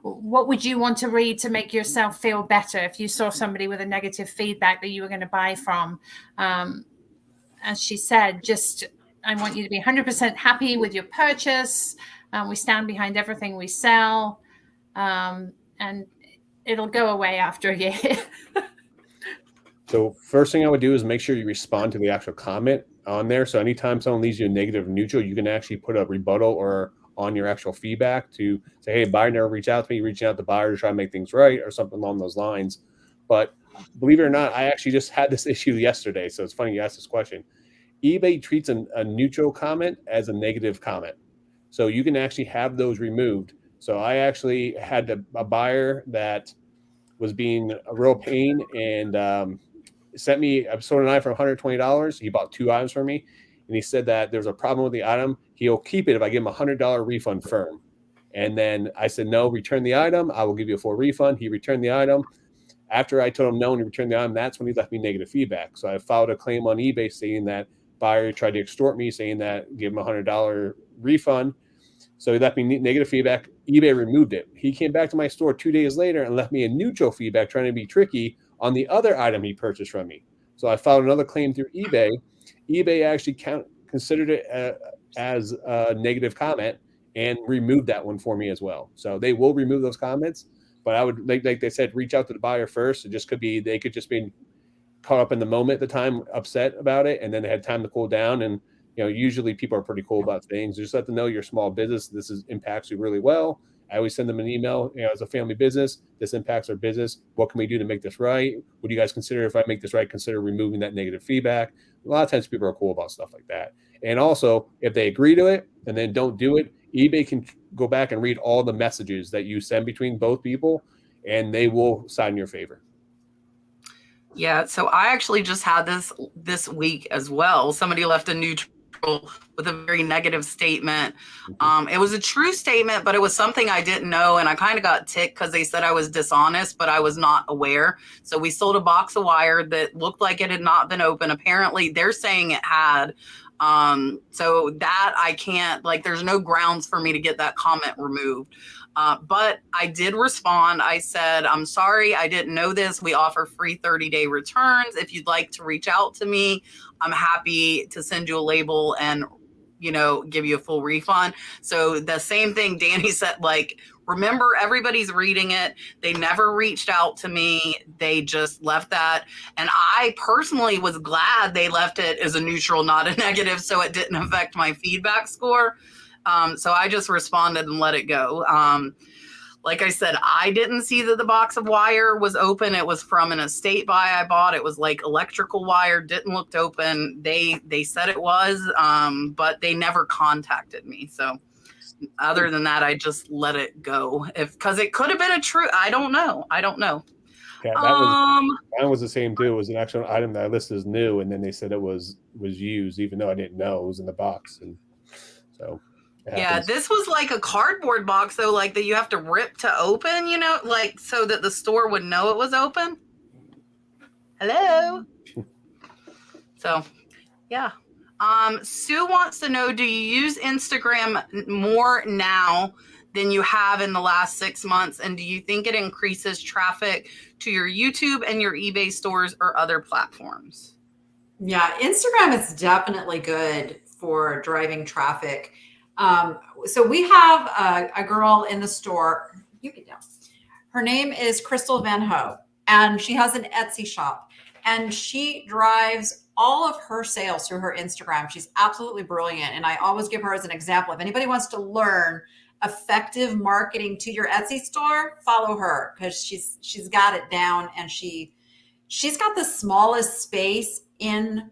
what would you want to read to make yourself feel better if you saw somebody with a negative feedback that you were going to buy from? As she said, I want you to be 100% happy with your purchase. We stand behind everything we sell. And it'll go away after a year. So first thing I would do is make sure you respond to the actual comment on there. So anytime someone leaves you a negative or neutral, you can actually put a rebuttal or on your actual feedback to say, hey, buyer never reached out to me, reaching out to buyer to try to make things right or something along those lines. But believe it or not, I actually just had this issue yesterday. So it's funny you asked this question. eBay treats a neutral comment as a negative comment. So you can actually have those removed. So I actually had a buyer that was being a real pain and sent me a sword and knife for $120. He bought 2 items from me, and he said that there's a problem with the item. He'll keep it if I give him a $100 refund firm. And then I said, no, return the item. I will give you a full refund. He returned the item. After I told him no and he returned the item, that's when he left me negative feedback. So I filed a claim on eBay saying that buyer tried to extort me, saying that give him a $100 refund. So he left me negative feedback. eBay removed it. He came back to my store 2 days later and left me a neutral feedback trying to be tricky on the other item he purchased from me. So I filed another claim through eBay. eBay actually considered it as a negative comment and removed that one for me as well. So they will remove those comments, but I would, like they said, reach out to the buyer first. It just could be, they could just be caught up in the moment at the time, upset about it, and then they had time to cool down. And usually people are pretty cool about things. Just let them know you're a small business. This impacts you really well. I always send them an email, as a family business, this impacts our business. What can we do to make this right? Would you guys consider, if I make this right, consider removing that negative feedback? A lot of times people are cool about stuff like that. And also, if they agree to it and then don't do it, eBay can go back and read all the messages that you send between both people, and they will side in your favor. Yeah, so I actually just had this week as well. Somebody left a neutral with a very negative statement. It was a true statement, but it was something I didn't know, and I kind of got ticked because they said I was dishonest, but I was not aware. So we sold a box of wire that looked like it had not been open. Apparently, they're saying it had. So that I can't, there's no grounds for me to get that comment removed. But I did respond. I said, I'm sorry, I didn't know this. We offer free 30-day returns. If you'd like to reach out to me, I'm happy to send you a label and, give you a full refund. So the same thing Danny said, remember, everybody's reading it. They never reached out to me. They just left that. And I personally was glad they left it as a neutral, not a negative, so it didn't affect my feedback score. So I just responded and let it go. Like I said, I didn't see that the box of wire was open. It was from an estate buy I bought. It was electrical wire, didn't look open. They said it was, but they never contacted me. So other than that, I just let it go. Because it could have been a true, I don't know. Yeah, mine was the same too. It was an actual item that I listed as new, and then they said it was used, even though I didn't know it was in the box. And so yeah, this was a cardboard box though, that you have to rip to open, so that the store would know it was open. Hello. So, yeah. Sue wants to know, do you use Instagram more now than you have in the last 6 months? And do you think it increases traffic to your YouTube and your eBay stores or other platforms? Yeah, Instagram is definitely good for driving traffic. So we have a girl in the store. You get down. Her name is Crystal Van Ho, and she has an Etsy shop, and she drives all of her sales through her Instagram. She's absolutely brilliant, and I always give her as an example. If anybody wants to learn effective marketing to your Etsy store, follow her, because she's got it down, and she's got the smallest space in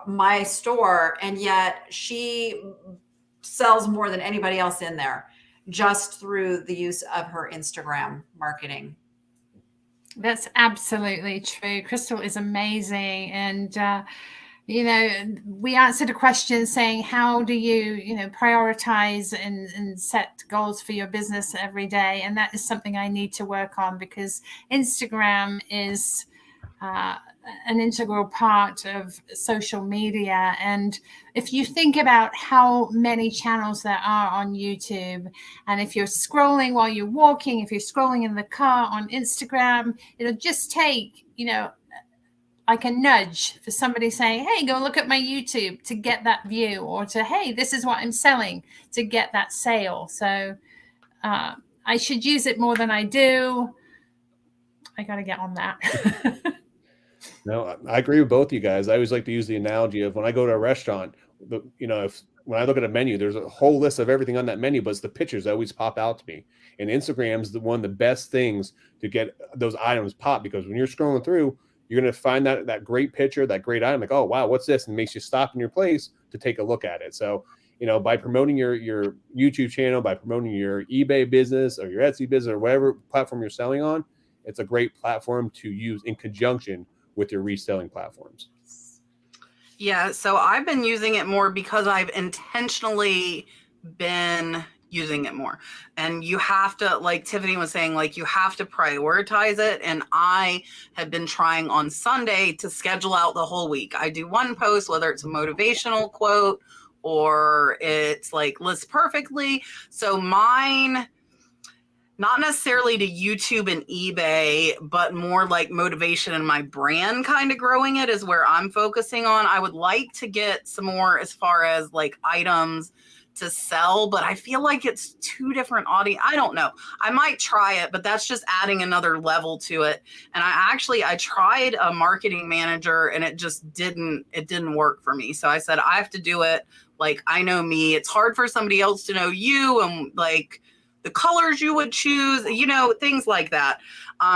my store, and yet she sells more than anybody else in there just through the use of her Instagram marketing. That's absolutely true. Crystal is amazing. And, you know, we answered a question saying, how do you prioritize and set goals for your business every day? And that is something I need to work on, because Instagram is an integral part of social media. And if you think about how many channels there are on YouTube, and if you're scrolling while you're walking, if you're scrolling in the car on Instagram, it'll just take, like a nudge for somebody saying, hey, go look at my YouTube, to get that view, or to, hey, this is what I'm selling, to get that sale. So I should use it more than I do. I got to get on that. No, I agree with both you guys. I always like to use the analogy of when I go to a restaurant, when I look at a menu, there's a whole list of everything on that menu, but it's the pictures that always pop out to me. And Instagram's one of the best things to get those items pop, because when you're scrolling through, you're going to find that great picture, that great item, like, oh, wow, what's this? And it makes you stop in your place to take a look at it. So, by promoting your YouTube channel, by promoting your eBay business or your Etsy business or whatever platform you're selling on, it's a great platform to use in conjunction with your reselling platforms. Yeah, so I've been using it more because I've intentionally been using it more. And you have to, like Tiffany was saying, like, you have to prioritize it. And I have been trying on Sunday to schedule out the whole week. I do one post, whether it's a motivational quote or it's like lists perfectly. So mine, not necessarily to YouTube and eBay, but more like motivation and my brand kind of growing it is where I'm focusing on. I would like to get some more as far as like items to sell, but I feel like it's two different audience. I don't know. I might try it, but that's just adding another level to it. And I tried a marketing manager and it didn't work for me. So I said, I have to do it. Like, I know me, it's hard for somebody else to know you, and like the colors you would choose, things like that.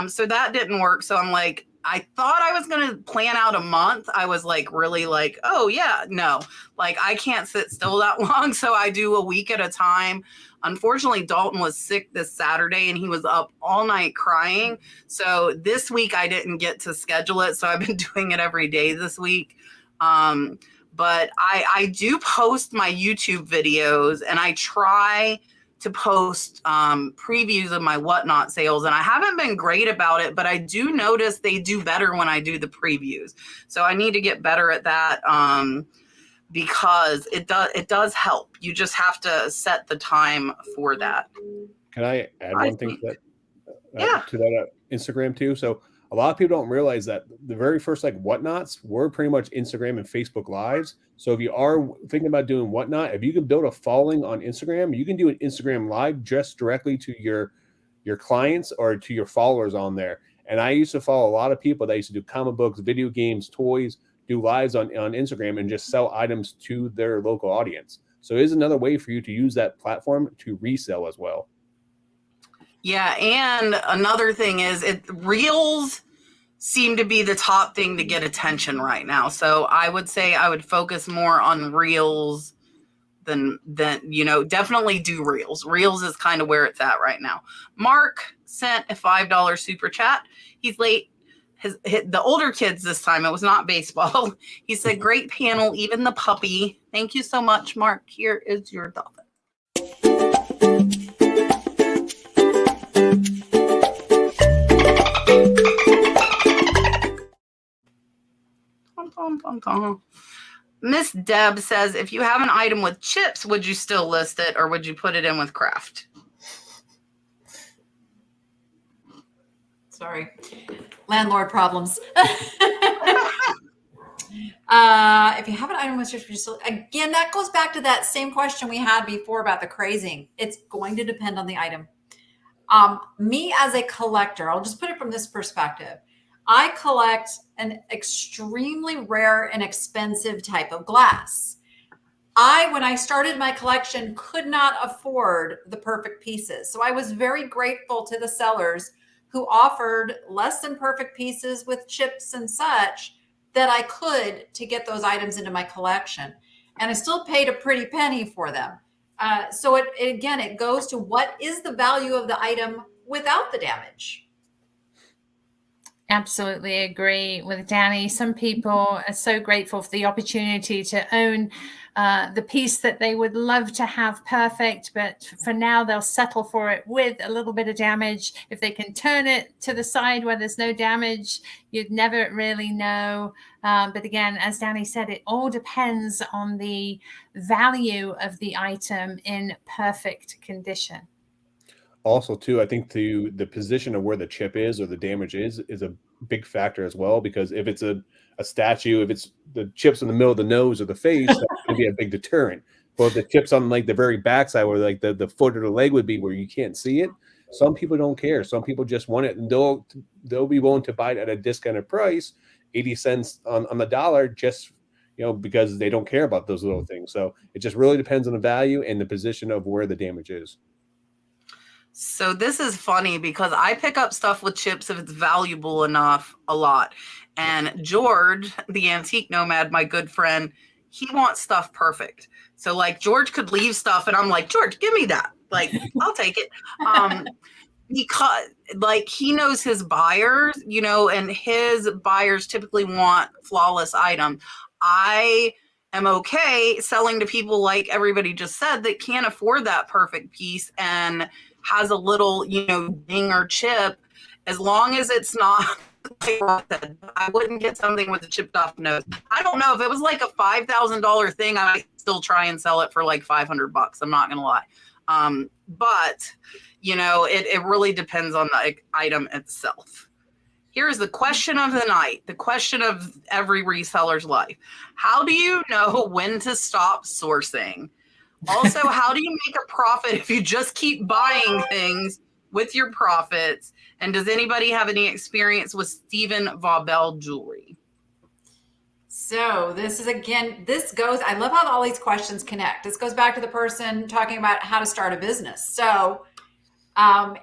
So that didn't work. So I'm like, I thought I was going to plan out a month. I was like, really like, oh yeah, no, like I can't sit still that long. So I do a week at a time. Unfortunately, Dalton was sick this Saturday and he was up all night crying. So this week I didn't get to schedule it. So I've been doing it every day this week. But I do post my YouTube videos, and I try to post previews of my whatnot sales, and I haven't been great about it, but I do notice they do better when I do the previews. So I need to get better at that because it does help. You just have to set the time for that. Can I add one thing to that Instagram too? So a lot of people don't realize that the very first whatnots were pretty much Instagram and Facebook lives. So if you are thinking about doing whatnot, if you can build a following on Instagram, you can do an Instagram live just directly to your clients or to your followers on there. And I used to follow a lot of people that used to do comic books, video games, toys, do lives on Instagram and just sell items to their local audience. So it is another way for you to use that platform to resell as well. Yeah, and another thing is Reels seem to be the top thing to get attention right now. So I would say I would focus more on Reels than definitely do Reels. Reels is kind of where it's at right now. Mark sent a $5 super chat. He's late. The older kids this time, it was not baseball. He said, great panel, even the puppy. Thank you so much, Mark. Here is your dolphin. Miss Deb says, if you have an item with chips, would you still list it or would you put it in with craft? Sorry. Landlord problems. If you have an item with just again, that goes back to that same question we had before about the crazing. It's going to depend on the item. Me as a collector, I'll just put it from this perspective. I collect an extremely rare and expensive type of glass. When I started my collection, could not afford the perfect pieces. So I was very grateful to the sellers who offered less than perfect pieces with chips and such that I could to get those items into my collection. And I still paid a pretty penny for them. So it goes to what is the value of the item without the damage. Absolutely agree with Danny. Some people are so grateful for the opportunity to own the piece that they would love to have perfect, but for now they'll settle for it with a little bit of damage. If they can turn it to the side where there's no damage, you'd never really know. But again, as Danny said, it all depends on the value of the item in perfect condition. Also, too, I think the position of where the chip is or the damage is a big factor as well, because if it's a statue, if it's the chips in the middle of the nose or the face, that's going to be a big deterrent. But if the chips on like the very backside where like the foot or the leg would be where you can't see it, some people don't care. Some people just want it, and they'll be willing to buy it at a discounted price, 80 cents on the dollar, just because they don't care about those little things. So it just really depends on the value and the position of where the damage is. So this is funny because I pick up stuff with chips if it's valuable enough a lot. And George, the antique nomad, my good friend, he wants stuff perfect. So like George could leave stuff and I'm like, George, give me that. Like, I'll take it. Because like he knows his buyers, and his buyers typically want flawless items. I am okay selling to people like everybody just said that can't afford that perfect piece and has a little, ding or chip, as long as it's not like I wouldn't get something with a chipped off nose. I don't know if it was like a $5,000 thing, I might still try and sell it for like $500. I'm not gonna lie. But it really depends on the item itself. Here's the question of the night, the question of every reseller's life. How do you know when to stop sourcing? Also, how do you make a profit if you just keep buying things with your profits? And does anybody have any experience with Stephen Vaubel jewelry? So this is, again, I love how all these questions connect. This goes back to the person talking about how to start a business. So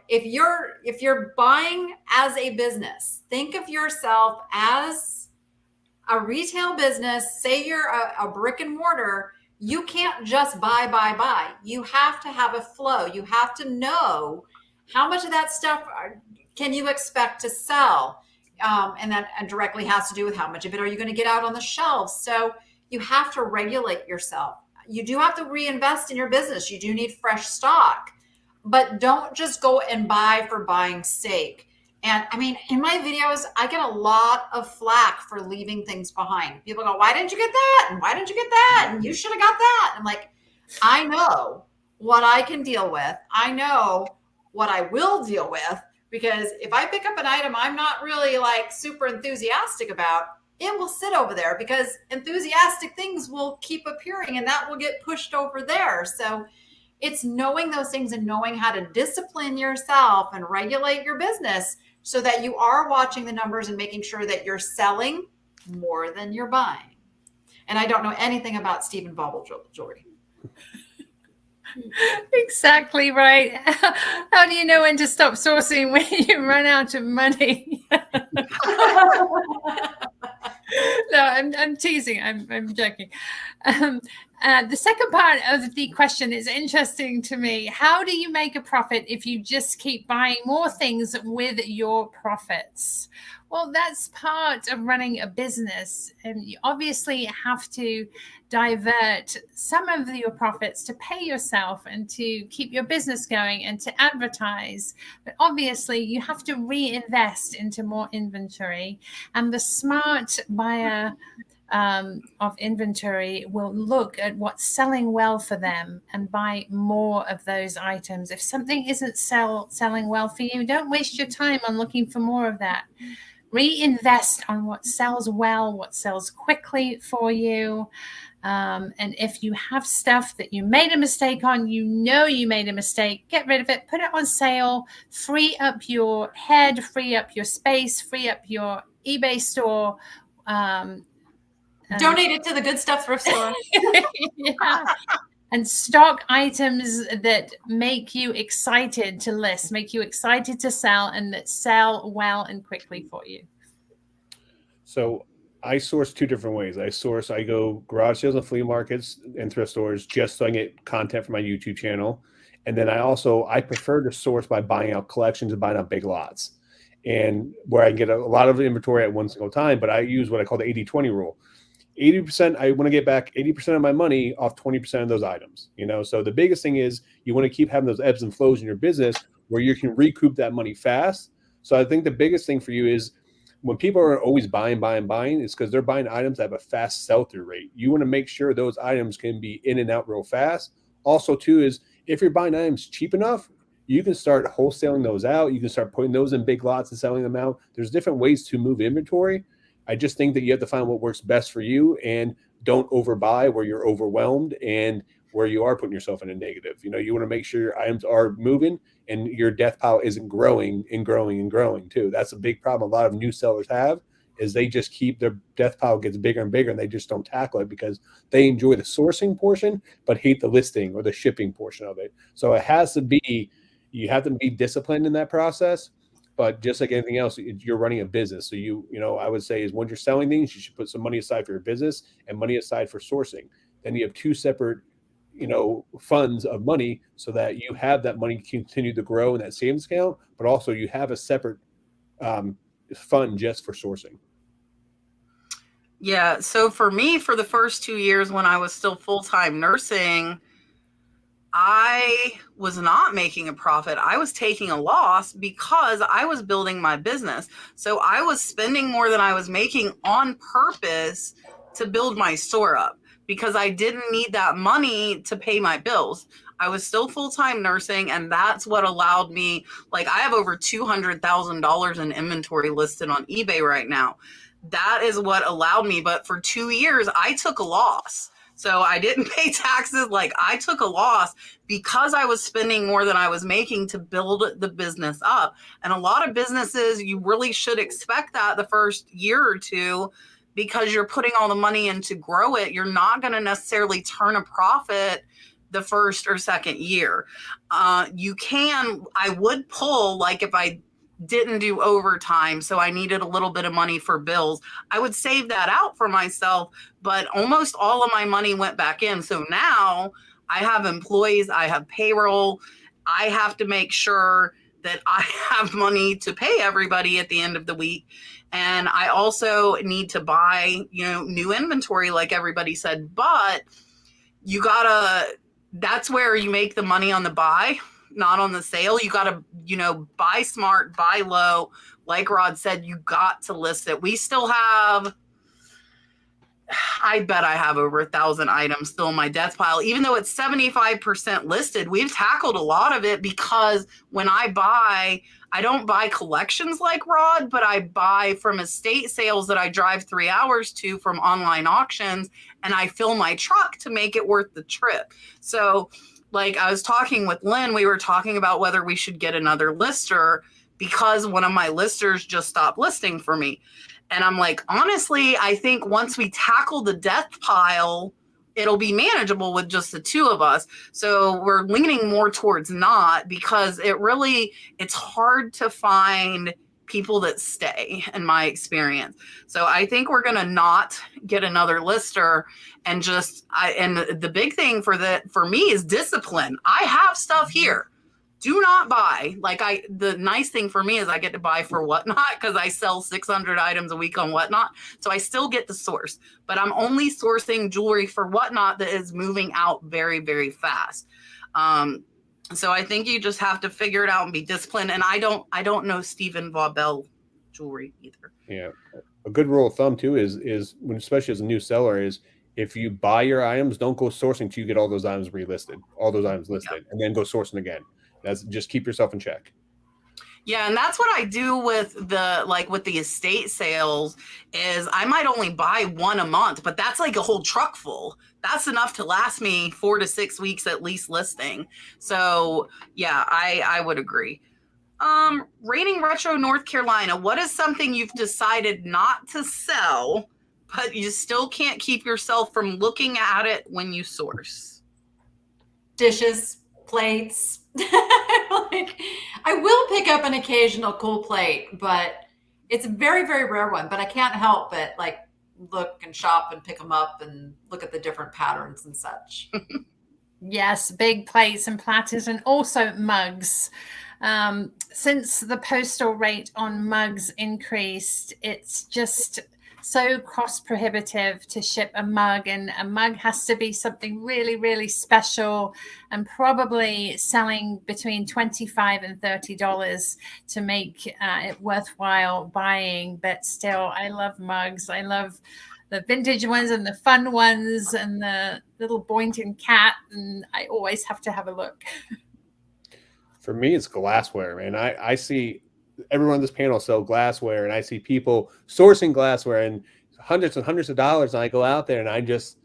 if you're buying as a business, think of yourself as a retail business. Say you're a brick and mortar. You can't just buy. You have to have a flow. You have to know how much of that stuff can you expect to sell. And that directly has to do with how much of it are you going to get out on the shelves. So you have to regulate yourself. You do have to reinvest in your business. You do need fresh stock, but don't just go and buy for buying's sake. And I mean, in my videos, I get a lot of flack for leaving things behind. People go, why didn't you get that? And why didn't you get that? And you should have got that. I'm like, I know what I can deal with. I know what I will deal with, because if I pick up an item I'm not really like super enthusiastic about, it will sit over there because enthusiastic things will keep appearing and that will get pushed over there. So it's knowing those things and knowing how to discipline yourself and regulate your business so that you are watching the numbers and making sure that you're selling more than you're buying. And I don't know anything about Stephen Vaubel jewelry. Exactly right. How do you know when to stop sourcing when you run out of money? No, I'm teasing. I'm joking. The second part of the question is interesting to me. How do you make a profit if you just keep buying more things with your profits? Well, that's part of running a business. And you obviously have to divert some of your profits to pay yourself and to keep your business going and to advertise. But obviously, you have to reinvest into more inventory. And the smart buyer of inventory will look at what's selling well for them and buy more of those items. If something isn't selling well for you, don't waste your time on looking for more of that. reinvest on what sells well, what sells quickly for you. And if you have stuff that you made a mistake on, you made a mistake, get rid of it, put it on sale, free up your head, free up your space, free up your eBay store. Donate it to the Good Stuff thrift store. Yeah. And stock items that make you excited to list, make you excited to sell, and that sell well and quickly for you. So I source two different ways. I go garage sales and flea markets and thrift stores just so I get content for my YouTube channel. And then I prefer to source by buying out collections and buying out big lots, and where I can get a lot of inventory at one single time. But I use what I call the 80-20 rule. 80%, I want to get back 80% of my money off 20% of those items. So the biggest thing is you want to keep having those ebbs and flows in your business where you can recoup that money fast. So I think the biggest thing for you is when people are always buying, it's because they're buying items that have a fast sell-through rate. You want to make sure those items can be in and out real fast. Also, too, is if you're buying items cheap enough, you can start wholesaling those out. You can start putting those in big lots and selling them out. There's different ways to move inventory. I just think that you have to find what works best for you and don't overbuy where you're overwhelmed and where you are putting yourself in a negative. You want to make sure your items are moving and your death pile isn't growing too. That's a big problem a lot of new sellers have, is they just keep their death pile gets bigger and bigger and they just don't tackle it because they enjoy the sourcing portion but hate the listing or the shipping portion of it. So you have to be disciplined in that process. But just like anything else, you're running a business. So I would say is when you're selling things, you should put some money aside for your business and money aside for sourcing. Then you have two separate, funds of money so that you have that money continue to grow in that savings account, but also you have a separate fund just for sourcing. Yeah. So for me, for the first 2 years when I was still full-time nursing, I was not making a profit. I was taking a loss because I was building my business. So I was spending more than I was making on purpose to build my store up because I didn't need that money to pay my bills. I was still full-time nursing, and that's what allowed me, I have over $200,000 in inventory listed on eBay right now. That is what allowed me. But for 2 years, I took a loss. So I didn't pay taxes. I took a loss because I was spending more than I was making to build the business up. And a lot of businesses, you really should expect that the first year or two because you're putting all the money in to grow it. You're not going to necessarily turn a profit the first or second year. I would pull, if I didn't do overtime, so I needed a little bit of money for bills, I would save that out for myself, but almost all of my money went back in. So now I have employees, I have payroll, I have to make sure that I have money to pay everybody at the end of the week. And I also need to buy, new inventory, like everybody said, but that's where you make the money on the buy, not on the sale. You got to, buy smart, buy low. Like Rod said, you got to list it. We still have, I bet I have over 1,000 items still in my death pile, even though it's 75% listed. We've tackled a lot of it because when I buy, I don't buy collections like Rod, but I buy from estate sales that I drive 3 hours to from online auctions, and I fill my truck to make it worth the trip. So I was talking with Lynn, we were talking about whether we should get another lister because one of my listers just stopped listing for me. And I'm honestly, I think once we tackle the death pile, it'll be manageable with just the two of us. So we're leaning more towards not, because it's hard to find people that stay, in my experience. So I think we're going to not get another lister, and and the big thing for me is discipline. I have stuff here. Do not buy. The nice thing for me is I get to buy for Whatnot because I sell 600 items a week on Whatnot. So I still get to source, but I'm only sourcing jewelry for Whatnot that is moving out very, very fast. So I think you just have to figure it out and be disciplined. And I don't know Stephen Vaubel jewelry either. Yeah. A good rule of thumb too is when, especially as a new seller, is if you buy your items, don't go sourcing till you get all those items listed, and then go sourcing again. That's just keep yourself in check. Yeah, and that's what I do with the estate sales is I might only buy one a month, but that's like a whole truck full. That's enough to last me 4 to 6 weeks at least listing. So yeah, I would agree. Rating Retro North Carolina, what is something you've decided not to sell, but you still can't keep yourself from looking at it when you source? Dishes, plates. Like, I will pick up an occasional cool plate, but it's a very, very rare one. But I can't help but like look and shop and pick them up and look at the different patterns and such. Yes, big plates and platters, and also mugs. Since the postal rate on mugs increased, it's just so cost prohibitive to ship a mug, and a mug has to be something really, really special, and probably selling between $25 and $30 to make it worthwhile buying. But still, I love mugs. I love the vintage ones and the fun ones and the little Boynton cat, and I always have to have a look. For me, it's glassware, man. I see everyone on this panel sell glassware, and I see people sourcing glassware and hundreds of dollars, and I go out there and I just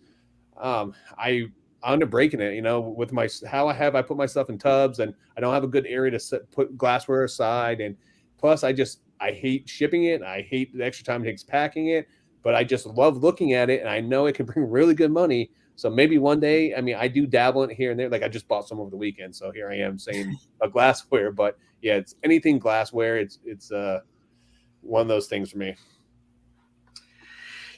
I end up breaking it, with I put myself in tubs, and I don't have a good area to put glassware aside, and plus I hate shipping it. I hate the extra time it takes packing it, but I just love looking at it, and I know it can bring really good money. So maybe one day, I do dabble in it here and there. Like I just bought some over the weekend, so here I am saying a glassware. But yeah, it's anything glassware. It's one of those things for me.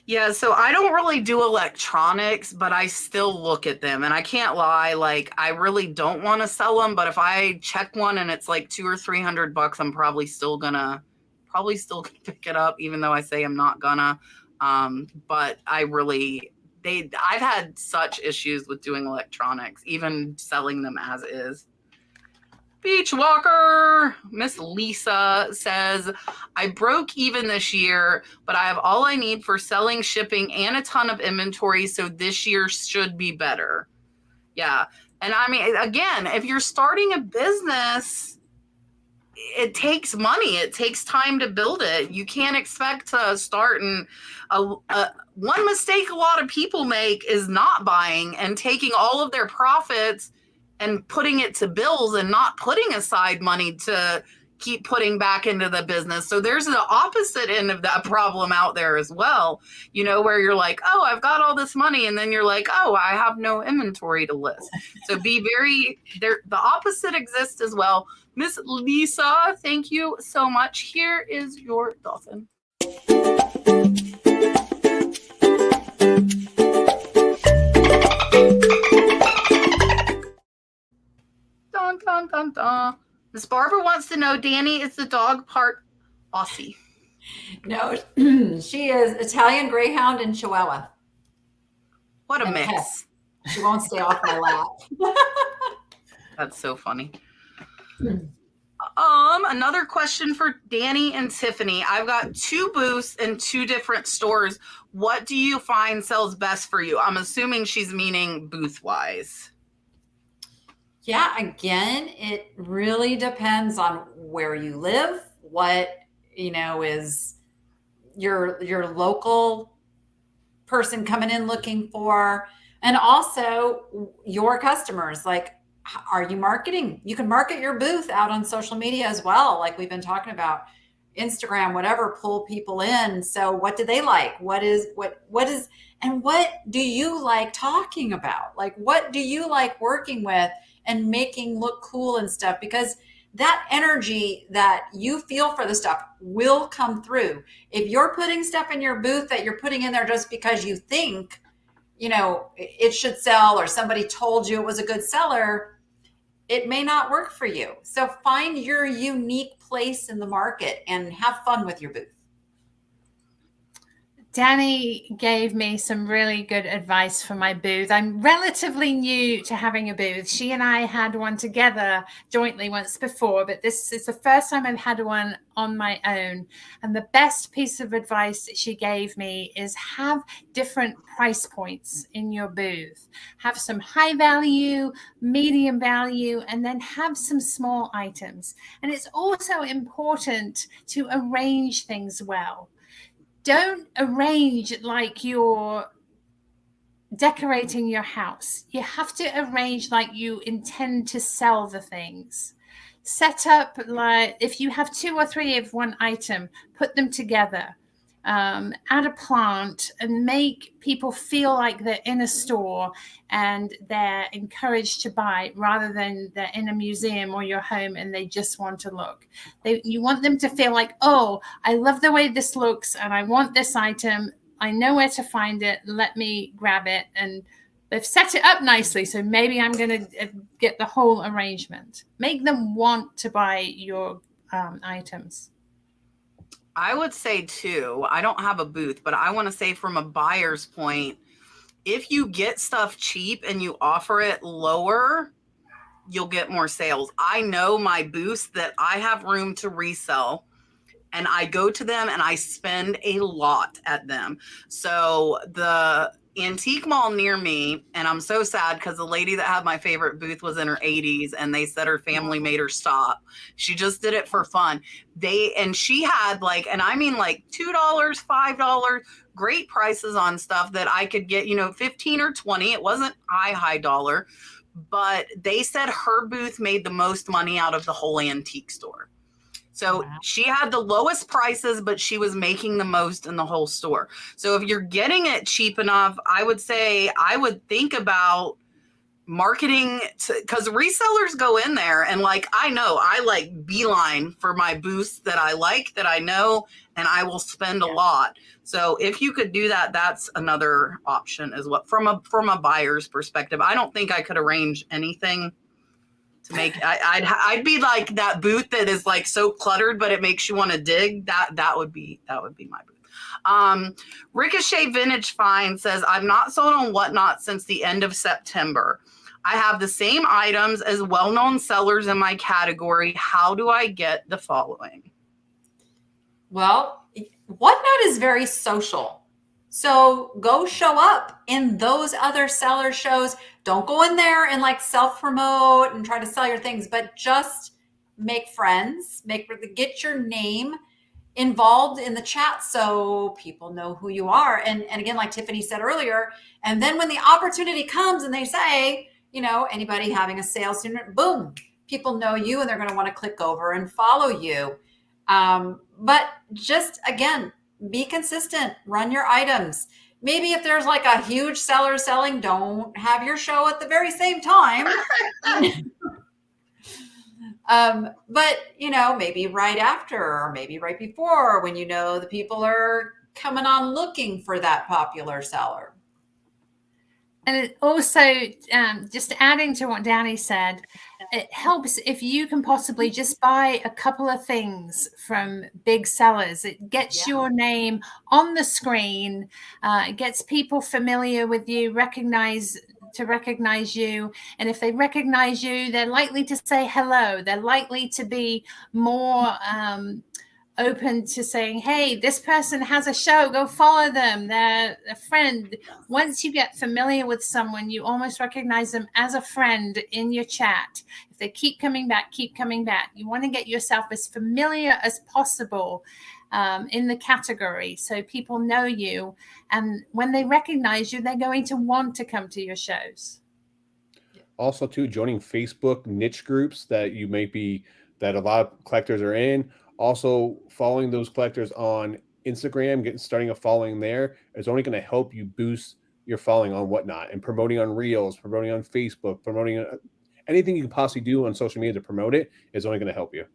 Yeah, so I don't really do electronics, but I still look at them, and I can't lie. Like, I really don't want to sell them, but if I check one and it's like $200 or $300, I'm probably still gonna pick it up, even though I say I'm not gonna. But I've had such issues with doing electronics, even selling them as is. Beach Walker, Miss Lisa says, I broke even this year, but I have all I need for selling, shipping, and a ton of inventory, so this year should be better. Yeah. And again, if you're starting a business, it takes money. It takes time to build it. You can't expect to start and one mistake a lot of people make is not buying and taking all of their profits and putting it to bills and not putting aside money to keep putting back into the business. So there's the opposite end of that problem out there as well, where you're like, oh, I've got all this money. And then you're like, oh, I have no inventory to list. So the opposite exists as well. Miss Lisa, thank you so much. Here is your dolphin. Dun, dun, dun, dun. Miss Barbara wants to know, Danny, is the dog part Aussie? No, she is Italian Greyhound and Chihuahua. What a mix. She won't stay off my lap. That's so funny. Another question for Danny and Tiffany. I've got 2 booths in 2 different stores. What do you find sells best for you? I'm assuming she's meaning booth-wise. Yeah, again, it really depends on where you live, what, is your local person coming in looking for, and also your customers. Like, are you marketing? You can market your booth out on social media as well. Like we've been talking about Instagram, whatever, pull people in. So what do they like? What do you like talking about? Like, what do you like working with and making look cool and stuff? Because that energy that you feel for the stuff will come through. If you're putting stuff in your booth that you're putting in there just because you think, it should sell, or somebody told you it was a good seller, it may not work for you. So find your unique place in the market and have fun with your booth. Danny gave me some really good advice for my booth. I'm relatively new to having a booth. She and I had one together jointly once before, but this is the first time I've had one on my own. And the best piece of advice that she gave me is have different price points in your booth. Have some high value, medium value, and then have some small items. And it's also important to arrange things well. Don't arrange like you're decorating your house. You have to arrange like you intend to sell the things. Set up like if you have 2 or 3 of one item, put them together. Add a plant and make people feel like they're in a store and they're encouraged to buy rather than they're in a museum or your home and they just want to look. You want them to feel like, oh, I love the way this looks and I want this item. I know where to find it. Let me grab it. And they've set it up nicely. So maybe I'm going to get the whole arrangement. Make them want to buy your items. I would say too, I don't have a booth, but I want to say from a buyer's point, if you get stuff cheap and you offer it lower, you'll get more sales. I know my booths that I have room to resell and I go to them and I spend a lot at them. So the antique mall near me, and I'm so sad because the lady that had my favorite booth was in her 80s and they said her family made her stop. She just did it for fun. She had like, and I mean like $2, $5, great prices on stuff that I could get, 15 or 20. It wasn't high dollar, but they said her booth made the most money out of the whole antique store. So wow. She had the lowest prices, but she was making the most in the whole store. So if you're getting it cheap enough, I would say I would think about marketing because resellers go in there and like, I know I like beeline for my booths that I like, that I know, and I will spend a lot. So if you could do that, that's another option as well. From a buyer's perspective, I don't think I could arrange anything to make. I'd be like that booth that is like so cluttered, but it makes you want to dig. That would be my booth. Ricochet Vintage Find says, I've not sold on Whatnot since the end of September. I have the same items as well-known sellers in my category. How do I get the following? Well, Whatnot is very social. So go show up in those other seller shows. Don't go in there and like self-promote and try to sell your things, but just make friends, get your name involved in the chat so people know who you are. And again, like Tiffany said earlier, and then when the opportunity comes and they say, anybody having a sales student, boom, people know you and they're going to want to click over and follow you. But just again, be consistent, run your items. Maybe if there's like a huge seller selling, don't have your show at the very same time. But maybe right after or maybe right before when the people are coming on looking for that popular seller. And it also, just adding to what Danny said, it helps if you can possibly just buy a couple of things from big sellers. It gets your name on the screen. It gets people familiar with you, recognize you. And if they recognize you, they're likely to say hello. They're likely to be more open to saying, hey, this person has a show, go follow them. They're a friend. Once you get familiar with someone, you almost recognize them as a friend in your chat. If they keep coming back, you want to get yourself as familiar as possible in the category so people know you. And when they recognize you, they're going to want to come to your shows. Also, too, joining Facebook niche groups that a lot of collectors are in. Also, following those collectors on Instagram, starting a following there is only going to help you boost your following on Whatnot, and promoting on Reels, promoting on Facebook, promoting anything you can possibly do on social media to promote it is only going to help you.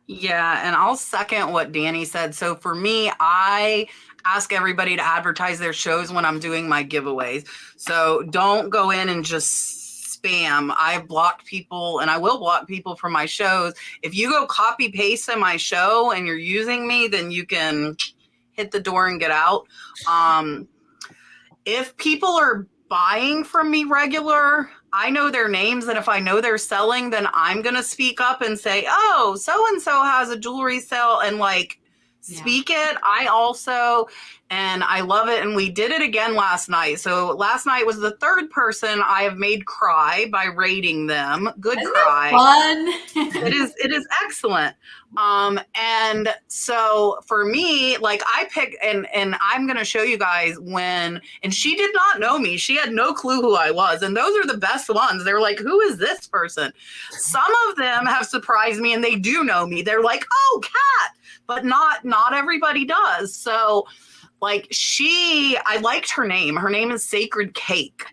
Yeah, and I'll second what Danny said. So for me, I ask everybody to advertise their shows when I'm doing my giveaways. So don't go in and just spam. I've blocked people and I will block people from my shows. If you go copy paste in my show and you're using me, then you can hit the door and get out. If people are buying from me regular, I know their names, and if I know they're selling, then I'm going to speak up and say, oh, so-and-so has a jewelry sale, and like speak it. I also, and I love it. And we did it again last night. So last night was the third person I have made cry by rating them. Good Isn't cry. that fun? It is excellent. And so for me, like I pick, and I'm going to show you guys when, and she did not know me. She had no clue who I was. And those are the best ones. They're like, who is this person? Some of them have surprised me and they do know me. They're like, oh, Kat, but not everybody does. So like I liked her name. Her name is Sacred Cake.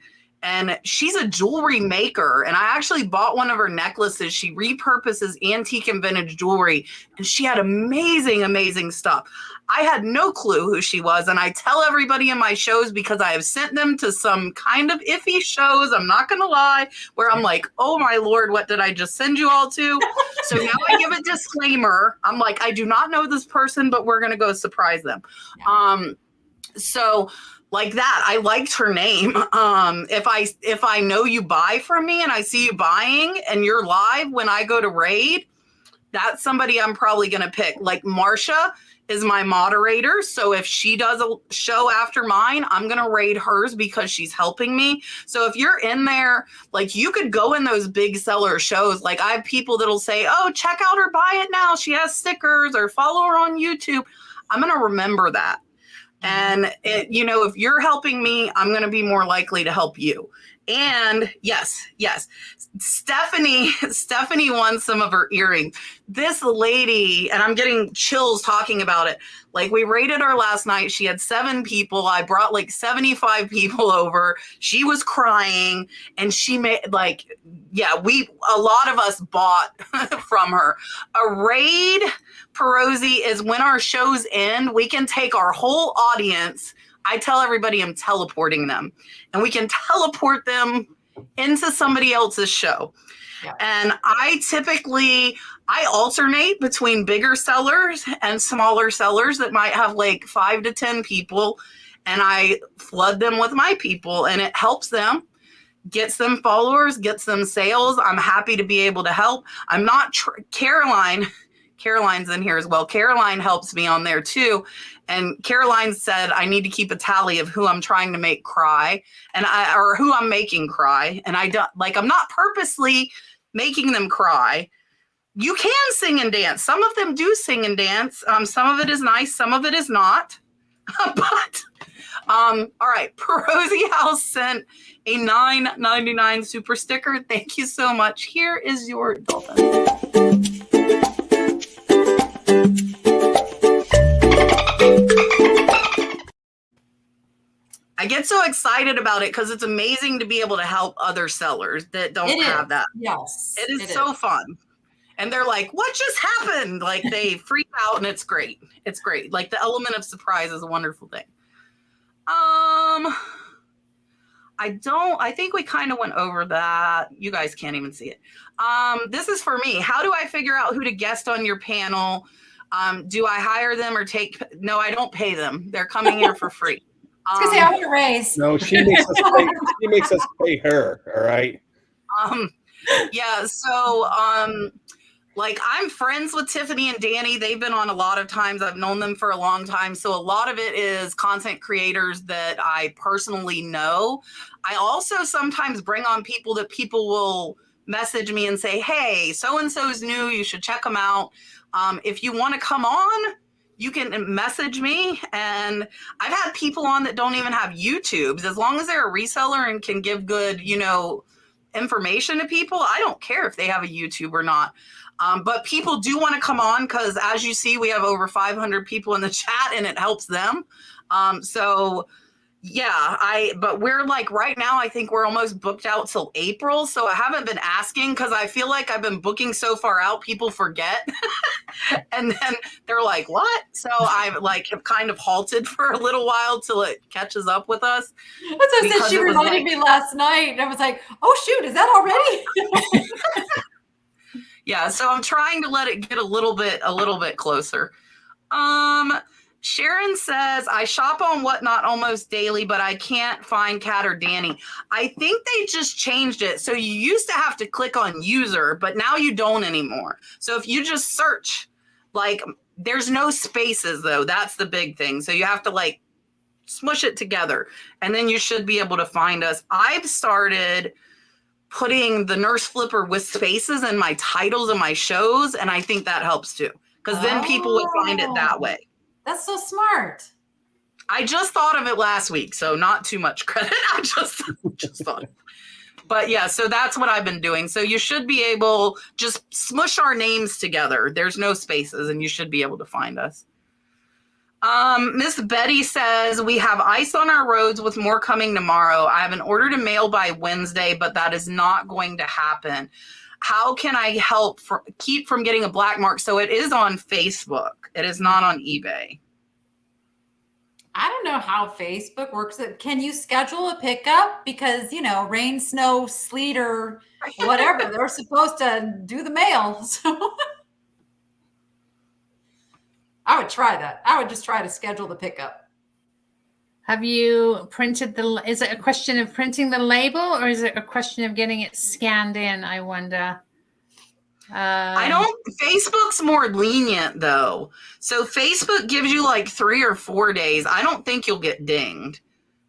And she's a jewelry maker. And I actually bought one of her necklaces. She repurposes antique and vintage jewelry. And she had amazing, amazing stuff. I had no clue who she was. And I tell everybody in my shows because I have sent them to some kind of iffy shows. I'm not going to lie, where I'm like, oh my Lord, what did I just send you all to? So now I give a disclaimer. I'm like, I do not know this person, but we're going to go surprise them. So like that, I liked her name. If I know you buy from me and I see you buying and you're live when I go to raid, that's somebody I'm probably going to pick. Like Marsha is my moderator. So if she does a show after mine, I'm going to raid hers because she's helping me. So if you're in there, like you could go in those big seller shows. Like I have people that'll say, oh, check out her buy it now. She has stickers, or follow her on YouTube. I'm going to remember that. And if you're helping me, I'm going to be more likely to help you. And yes, Stephanie won some of her earrings. This lady, and I'm getting chills talking about it. Like we rated her last night. She had 7 people. I brought like 75 people over. She was crying, and she made a lot of us bought from her. A raid, Perosi, is when our shows end, we can take our whole audience. I tell everybody I'm teleporting them, and we can teleport them into somebody else's show. Yeah. And I alternate between bigger sellers and smaller sellers that might have like 5 to 10 people, and I flood them with my people, and it helps them, gets them followers, gets them sales. I'm happy to be able to help. I'm not Caroline's in here as well. Caroline helps me on there too. And Caroline said, I need to keep a tally of who I'm trying to make cry or who I'm making cry. And I'm not purposely making them cry. You can sing and dance. Some of them do sing and dance. Some of it is nice. Some of it is not. But, all right. Perosi House sent a $9.99 super sticker. Thank you so much. Here is your dolphin. I get so excited about it because it's amazing to be able to help other sellers that don't have that. Yes. It is so fun. And they're like, what just happened? Like they freak out, and it's great. It's great. Like the element of surprise is a wonderful thing. I think we kind of went over that. You guys can't even see it. This is for me. How do I figure out who to guest on your panel? Do I hire them or no, I don't pay them. They're coming here for free. I was gonna say I want to raise. No, she makes us pay her. All right. Yeah. So, like I'm friends with Tiffany and Danny. They've been on a lot of times. I've known them for a long time. So a lot of it is content creators that I personally know. I also sometimes bring on people that people will message me and say, hey, so-and-so's new. You should check them out. If you want to come on, you can message me. And I've had people on that don't even have YouTubes. As long as they're a reseller and can give good, information to people, I don't care if they have a YouTube or not. But people do want to come on because, as you see, we have over 500 people in the chat, and it helps them. But we're like right now, I think we're almost booked out till April. So I haven't been asking because I feel like I've been booking so far out, people forget. And then they're like, what? So I've have kind of halted for a little while till it catches up with us. That's what I said. She reminded me last night, and I was like, oh shoot, is that already? Yeah. So I'm trying to let it get a little bit closer. Sharon says, I shop on Whatnot almost daily, but I can't find Cat or Danny. I think they just changed it. So you used to have to click on user, but now you don't anymore. So if you just search, like, there's no spaces though. That's the big thing. So you have to like smush it together and then you should be able to find us. I've started putting the Nurse Flipper with spaces in my titles of my shows, and I think that helps too, because then people would find it that way. That's so smart. I just thought of it last week, so not too much credit. I just thought. But yeah, so that's what I've been doing. So you should be able, just smush our names together. There's no spaces, and you should be able to find us. Miss Betty says, we have ice on our roads with more coming tomorrow. I have an order to mail by Wednesday, but that is not going to happen. How can I help keep from getting a black mark? So it is on Facebook. It is not on eBay. I don't know how Facebook works. Can you schedule a pickup? Because, you know, rain, snow, sleet, or whatever, they're supposed to do the mail. So I would try that. I would just try to schedule the pickup. Have you printed is it a question of printing the label, or is it a question of getting it scanned in? I wonder. Facebook's more lenient though. So Facebook gives you like 3 or 4 days. I don't think you'll get dinged.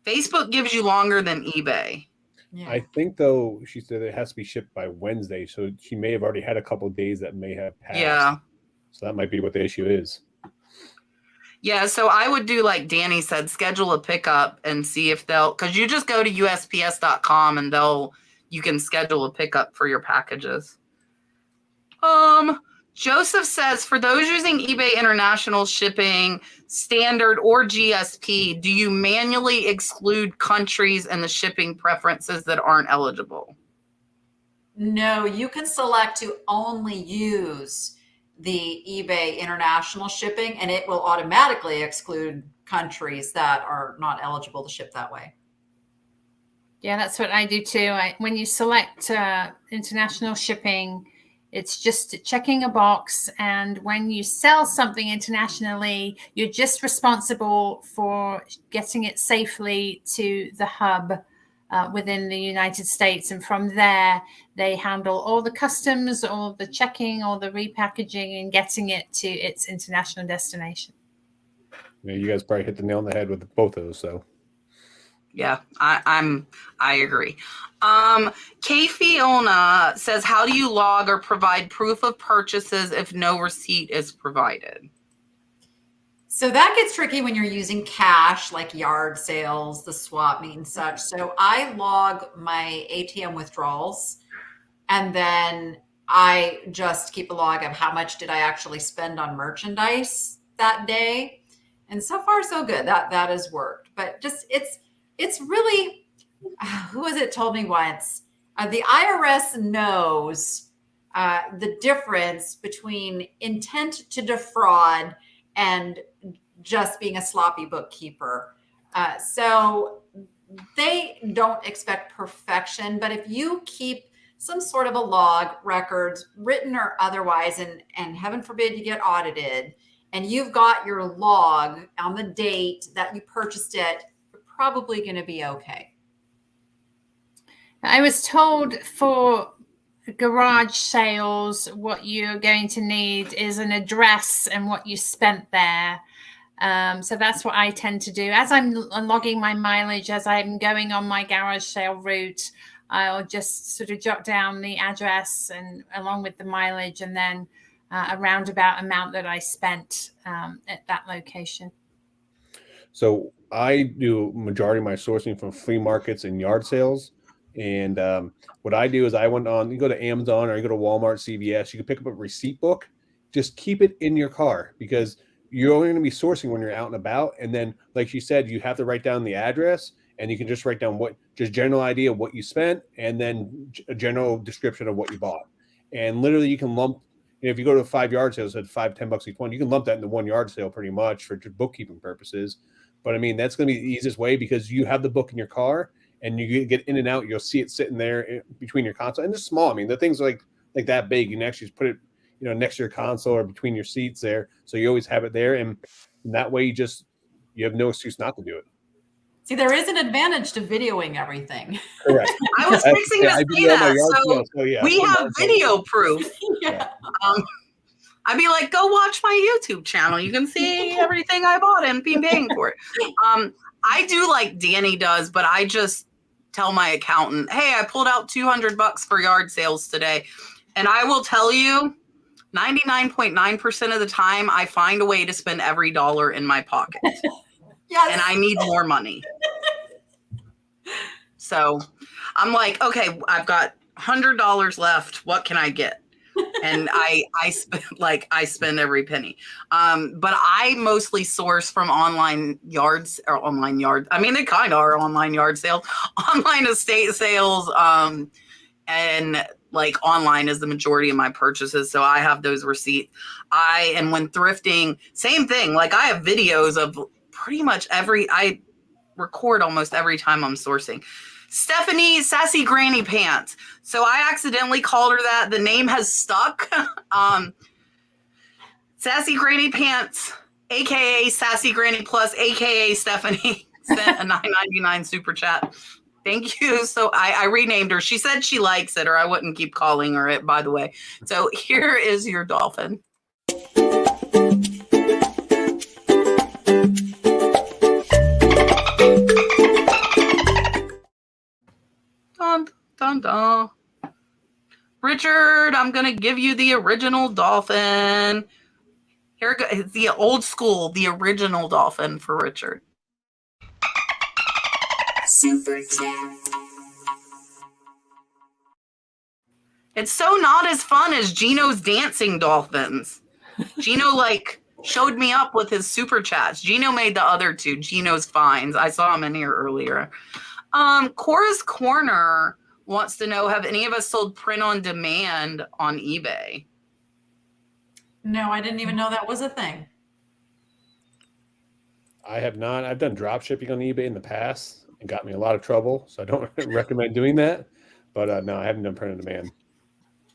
Facebook gives you longer than eBay. Yeah. I think though, she said it has to be shipped by Wednesday. So she may have already had a couple of days that may have passed. Yeah. So that might be what the issue is. Yeah, so I would do like Danny said, schedule a pickup and see if because you just go to USPS.com and you can schedule a pickup for your packages. Joseph says, for those using eBay International Shipping, Standard, or GSP, do you manually exclude countries and the shipping preferences that aren't eligible? No, you can select to only use the eBay International Shipping, and it will automatically exclude countries that are not eligible to ship that way. Yeah, that's what I do too. When you select international shipping, it's just checking a box. And when you sell something internationally, you're just responsible for getting it safely to the hub within the United States. And from there, they handle all the customs, all the checking, all the repackaging, and getting it to its international destination. Yeah, you guys probably hit the nail on the head with both of those. So yeah, I agree. Kay Fiona says, how do you log or provide proof of purchases if no receipt is provided? So that gets tricky when you're using cash, like yard sales, the swap meet and such. So I log my ATM withdrawals, and then I just keep a log of how much did I actually spend on merchandise that day. And so far, so good. That has worked. But just it's really, who was it told me once? The IRS knows the difference between intent to defraud and just being a sloppy bookkeeper. So they don't expect perfection, but if you keep some sort of a log, records, written or otherwise, and heaven forbid you get audited, and you've got your log on the date that you purchased it, you're probably going to be okay. I was told for garage sales, what you're going to need is an address and what you spent there. So that's what I tend to do. As I'm logging my mileage, as I'm going on my garage sale route, I'll just sort of jot down the address and along with the mileage, and then a roundabout amount that I spent at that location. So I do majority of my sourcing from flea markets and yard sales. And what I do is you go to Amazon or you go to Walmart, CVS, you can pick up a receipt book. Just keep it in your car because you're only going to be sourcing when you're out and about. And then, like you said, you have to write down the address, and you can just write down just general idea of what you spent, and then a general description of what you bought. And literally you can lump, if you go to 5 yard sales at $5-10 each one, you can lump that into one yard sale pretty much for bookkeeping purposes. But I mean, that's going to be the easiest way because you have the book in your car and you get in and out. You'll see it sitting there between your console, and it's small. I mean, the things like that big, you can actually just put it, next to your console or between your seats there. So you always have it there. And And that way you have no excuse not to do it. See, there is an advantage to videoing everything. Correct. I was fixing to say that. So yeah, we have video proof. Yeah. I'd be like, go watch my YouTube channel. You can see everything I bought and be paying for it. I do like Danny does, but I just tell my accountant, hey, I pulled out $200 for yard sales today. And I will tell you, 99.9% of the time, I find a way to spend every dollar in my pocket. Yes. And I need more money. So I'm like, okay, I've got $100 left. What can I get? And I spend every penny. But I mostly source from online yards. I mean, they kind of are online yard sales, online estate sales, and like online is the majority of my purchases. So I have those receipts. And when thrifting, same thing. Like I have videos of pretty much I record almost every time I'm sourcing. Stephanie Sassy Granny Pants. So I accidentally called her that. The name has stuck. Sassy Granny Pants, aka Sassy Granny Plus, aka Stephanie, sent a $9.99 super chat. Thank you. So I renamed her. She said she likes it, or I wouldn't keep calling her it, by the way. So here is your dolphin. Dun, dun, dun. Richard, I'm going to give you the original dolphin. Here it goes. The old school, the original dolphin for Richard. Super chat. It's so not as fun as Gino's dancing dolphins. Gino showed me up with his super chats. Gino made the other two, Gino's finds. I saw him in here earlier. Cora's Corner wants to know, have any of us sold print on demand on eBay? No, I didn't even know that was a thing. I have not. I've done drop shipping on eBay in the past and got me a lot of trouble. So I don't recommend doing that. But no, I haven't done print on demand.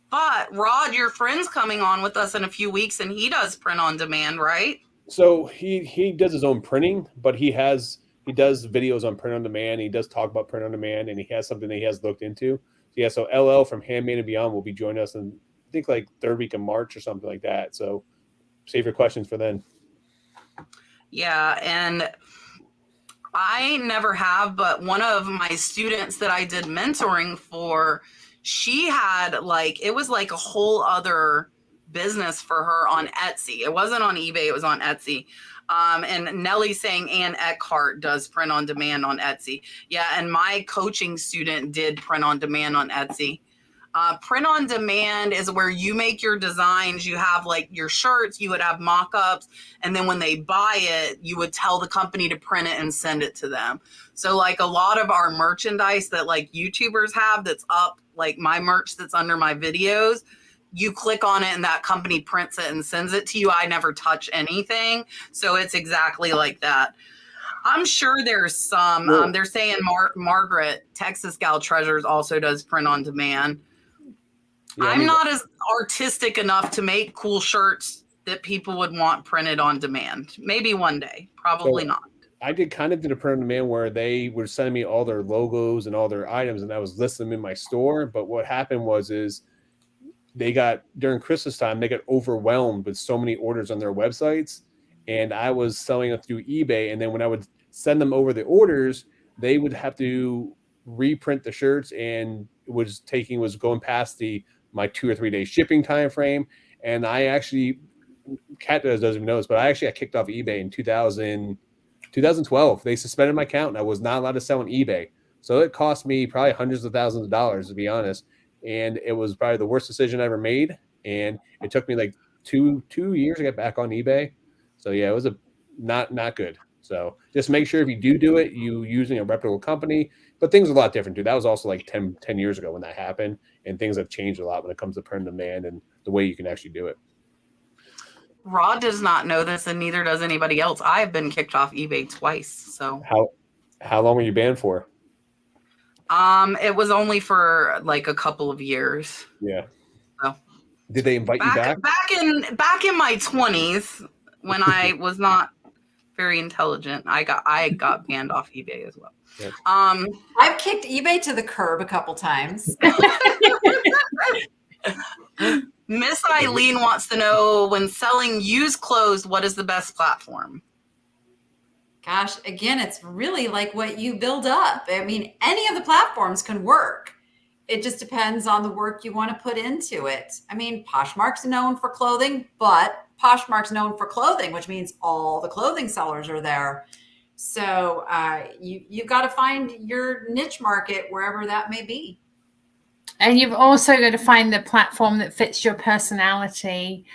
But Rod, your friend's coming on with us in a few weeks, and he does print on demand, right? So he does his own printing, but he does videos on print on demand. He does talk about print on demand, and he has something that he has looked into. So yeah, so LL from Handmade and Beyond will be joining us in, I think, like third week of March or something like that. So save your questions for then. Yeah, and I never have, but one of my students that I did mentoring for, she had it was like a whole other business for her on Etsy. It wasn't on eBay, it was on Etsy. And Nellie saying Ann Eckhart does print on demand on Etsy. Yeah, and my coaching student did print on demand on Etsy. Print on demand is where you make your designs. You have your shirts, you would have mock-ups, and then when they buy it, you would tell the company to print it and send it to them. So a lot of our merchandise that YouTubers have that's up, my merch that's under my videos, you click on it and that company prints it and sends it to you. I never touch anything. So it's exactly like that. I'm sure there's some, they're saying Margaret, Texas Gal Treasures also does print on demand. Yeah, I'm not as artistic enough to make cool shirts that people would want printed on demand. Maybe one day, probably not. I did a print on demand where they were sending me all their logos and all their items, and I was listing them in my store. But what happened is during Christmas time, they got overwhelmed with so many orders on their websites, and I was selling it through eBay. And then when I would send them over the orders, they would have to reprint the shirts, and it was going past my 2 or 3 day shipping time frame. And I actually, Kat doesn't even know this, but I actually got kicked off eBay in 2012. They suspended my account, and I was not allowed to sell on eBay. So it cost me probably hundreds of thousands of dollars, to be honest. And it was probably the worst decision I ever made. And it took me two years to get back on eBay. So yeah, it was not good. So just make sure if you do it, you using a reputable company. But things are a lot different too. That was also 10 years ago when that happened. And things have changed a lot when it comes to print on demand and the way you can actually do it. Rod does not know this, and neither does anybody else. I've been kicked off eBay twice. So how long were you banned for? It was only for a couple of years. Yeah. So did they invite you back? Back in my 20s, when I was not very intelligent. I got banned off eBay as well. Yes. I've kicked eBay to the curb a couple times. Miss Eileen wants to know, when selling used clothes, what is the best platform? Gosh, again, it's really like what you build up. I mean, any of the platforms can work. It just depends on the work you want to put into it. I mean, Poshmark's known for clothing, but Poshmark's known for clothing, which means all the clothing sellers are there. So you've got to find your niche market wherever that may be. And you've also got to find the platform that fits your personality.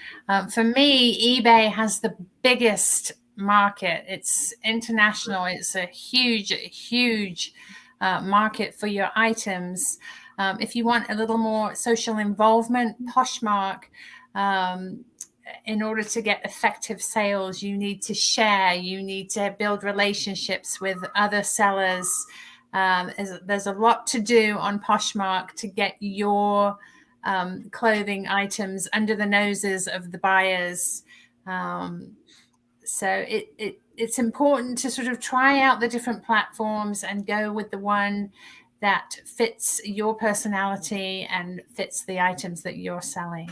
For me, eBay has the biggest market. It's international. It's a huge market for your items. If you want a little more social involvement, Poshmark, in order to get effective sales, you need to share, you need to build relationships with other sellers. There's a lot to do on Poshmark to get your clothing items under the noses of the buyers. So it's important to sort of try out the different platforms and go with the one that fits your personality and fits the items that you're selling.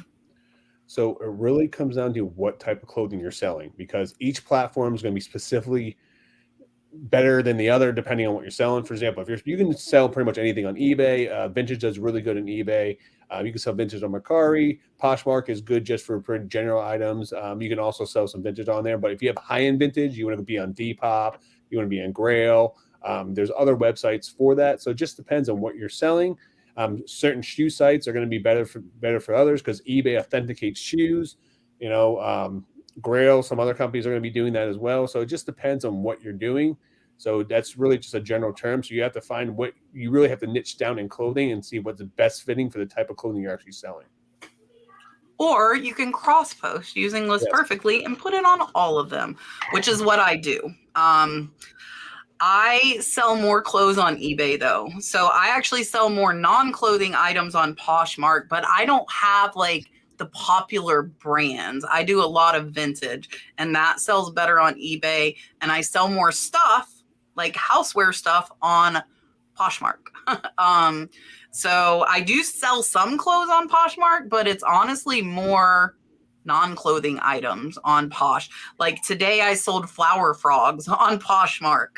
So it really comes down to what type of clothing you're selling, because each platform is going to be specifically better than the other depending on what you're selling. For example, if you can sell pretty much anything on eBay. Vintage does really good on eBay. You can sell vintage on Mercari. Poshmark is good just for pretty general items. You can also sell some vintage on there. But if you have high-end vintage, you want to be on Depop, you want to be on Grail. There's other websites for that. So it just depends on what you're selling. Certain shoe sites are going to be better for others because eBay authenticates shoes. Grail, some other companies are going to be doing that as well. So it just depends on what you're doing. So that's really just a general term. So you have to find what you really have to niche down in clothing and see what's the best fitting for the type of clothing you're actually selling. Or you can cross post using List Perfectly and put it on all of them, which is what I do. I sell more clothes on eBay though. So I actually sell more non-clothing items on Poshmark, but I don't have like the popular brands. I do a lot of vintage and that sells better on eBay. And I sell more stuff like houseware stuff on Poshmark. So I do sell some clothes on Poshmark, but it's honestly more non-clothing items on Posh. Like today I sold flower frogs on Poshmark.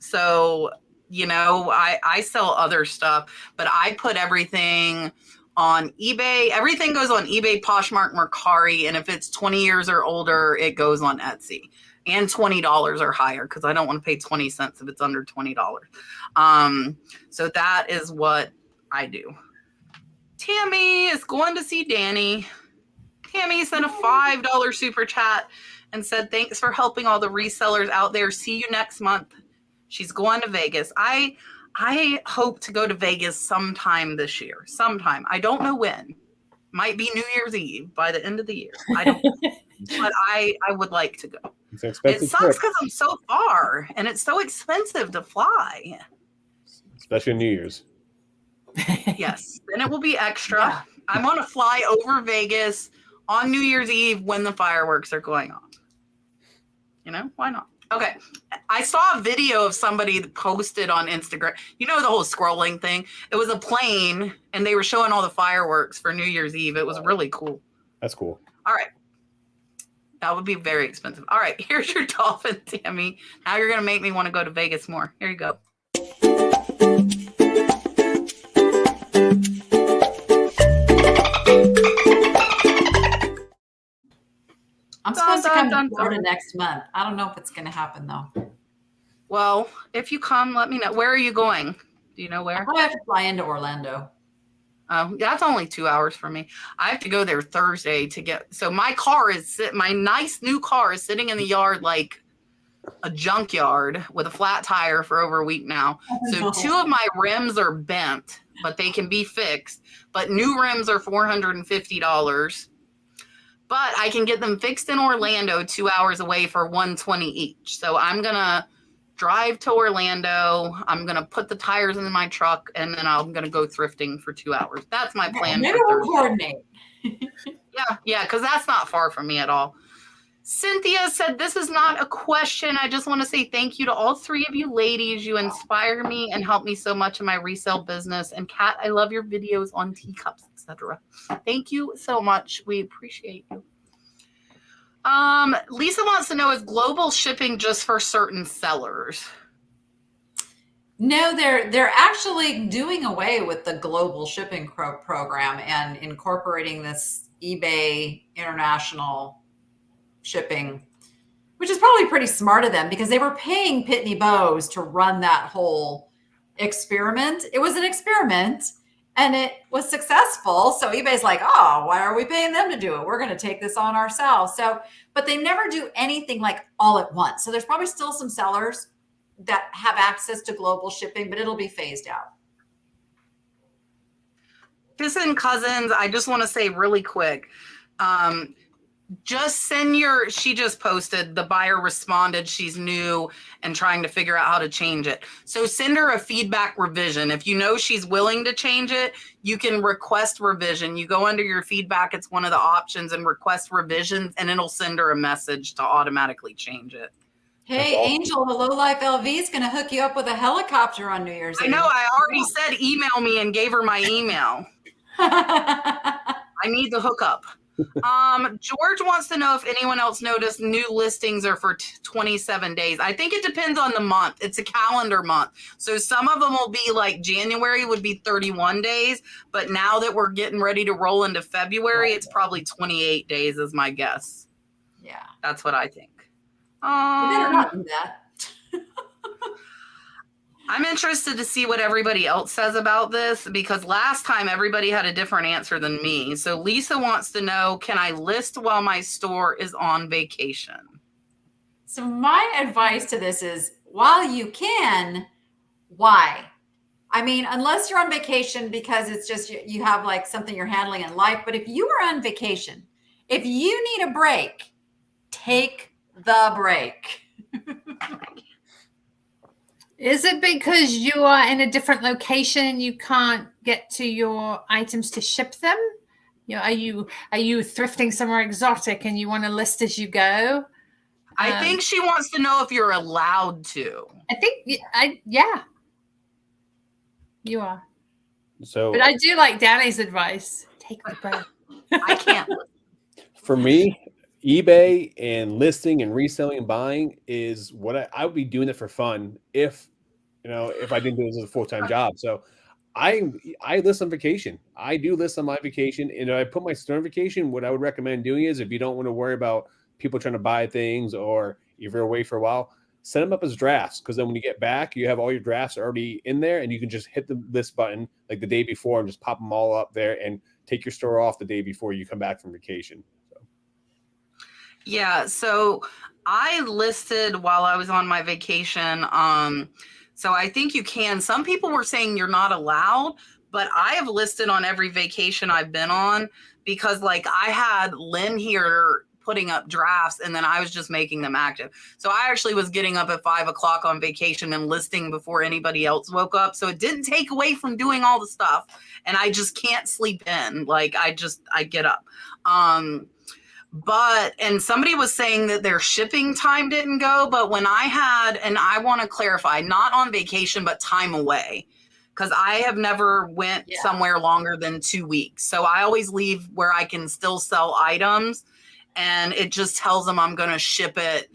So, I sell other stuff, but I put everything on eBay. Everything goes on eBay, Poshmark, Mercari. And if it's 20 years or older, it goes on Etsy. And $20 or higher, because I don't want to pay 20 cents if it's under $20. So that is what I do. Tammy is going to see Danny. Tammy sent a $5 super chat and said, thanks for helping all the resellers out there. See you next month. She's going to Vegas. I hope to go to Vegas sometime this year. Sometime. I don't know when. Might be New Year's Eve by the end of the year. I don't know. But I would like to go. It's an expensive It sucks because I'm so far and it's so expensive to fly. Especially New Year's. Yes. Then it will be extra. Yeah. I'm going to fly over Vegas on New Year's Eve when the fireworks are going off. Why not? Okay. I saw a video of somebody that posted on Instagram. The whole scrolling thing. It was a plane and they were showing all the fireworks for New Year's Eve. It was really cool. That's cool. All right. That would be very expensive. All right. Here's your dolphin, Tammy. Now you're going to make me want to go to Vegas more. Here you go. I'm supposed to come to Florida next month. I don't know if it's going to happen, though. Well, if you come, let me know. Where are you going? Do you know where? I have to fly into Orlando. That's only 2 hours for me. I have to go there Thursday to get. So my nice new car is sitting in the yard like a junkyard with a flat tire for over a week now. So 2 of my rims are bent, but they can be fixed. But new rims are $450. But I can get them fixed in Orlando 2 hours away for $120 each. So I'm going to drive to Orlando. I'm going to put the tires in my truck, and then I'm going to go thrifting for 2 hours. That's my plan. Maybe we'll coordinate. Yeah, because that's not far from me at all. Cynthia said, this is not a question. I just want to say thank you to all three of you ladies. You inspire me and help me so much in my resale business. And Kat, I love your videos on teacups, etc. Thank you so much. We appreciate you. Lisa wants to know, is global shipping just for certain sellers? No, they're actually doing away with the global shipping program and incorporating this eBay international shipping, which is probably pretty smart of them because they were paying Pitney Bowes to run that whole experiment. It was an experiment and it was successful. So eBay's like, oh, why are we paying them to do it? We're going to take this on ourselves. So, but they never do anything like all at once. So there's probably still some sellers that have access to global shipping, but it'll be phased out. Kissing Cousins, I just want to say really quick, just send she just posted, the buyer responded, she's new and trying to figure out how to change it. So send her a feedback revision. If you know she's willing to change it, you can request revision. You go under your feedback, it's one of the options, and request revisions, and it'll send her a message to automatically change it. Hey, awesome. Angel, the Low Life LV is going to hook you up with a helicopter on New Year's Eve. I know, I already said email me and gave her my email. I need the hookup. George wants to know if anyone else noticed new listings are for 27 days. I think it depends on the month. It's a calendar month. So some of them will be like January would be 31 days. But now that we're getting ready to roll into February, it's probably 28 days is my guess. Yeah. That's what I think. You better not do that. I'm interested to see what everybody else says about this because last time everybody had a different answer than me. So Lisa wants to know, can I list while my store is on vacation? So my advice to this is, while you can, why? I mean, unless you're on vacation because it's just you have like something you're handling in life. But if you are on vacation, if you need a break, take the break. Is it because you are in a different location, you can't get to your items to ship them? You know, are you thrifting somewhere exotic and you want to list as you go? I think she wants to know if you're allowed to. I think yeah, you are. So, but I do like Danny's advice. Take the break. I can't. For me, eBay and listing and reselling and buying is what I would be doing it for fun if I didn't do this as a full-time job. So I list on vacation. I do list on my vacation. And I put my store on vacation. What I would recommend doing is, if you don't want to worry about people trying to buy things, or if you're away for a while, set them up as drafts. Because then when you get back, you have all your drafts already in there, and you can just hit the list button like the day before and just pop them all up there and take your store off the day before you come back from vacation. Yeah, so I listed while I was on my vacation. So I think you can. Some people were saying you're not allowed, but I have listed on every vacation I've been on because, like, I had Lynn here putting up drafts and then I was just making them active. So I actually was getting up at 5 o'clock on vacation and listing before anybody else woke up. So it didn't take away from doing all the stuff. And I just can't sleep in. Like, I get up. And somebody was saying that their shipping time didn't go, but when I had, and I want to clarify, not on vacation, but time away, because I have never went somewhere longer than 2 weeks. So I always leave where I can still sell items, and it just tells them I'm going to ship it,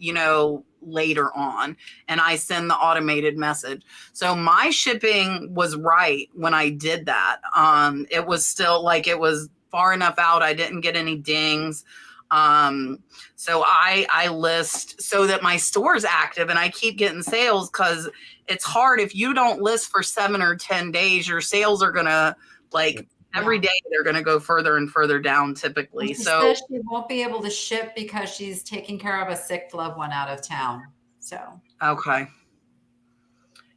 later on. And I send the automated message. So my shipping was right when I did that. It was still like, it was far enough out. I didn't get any dings. So I list so that my store is active and I keep getting sales, because it's hard if you don't list for 7 or 10 days, your sales are going to every day they're going to go further and further down typically. So she won't be able to ship because she's taking care of a sick loved one out of town. So, okay.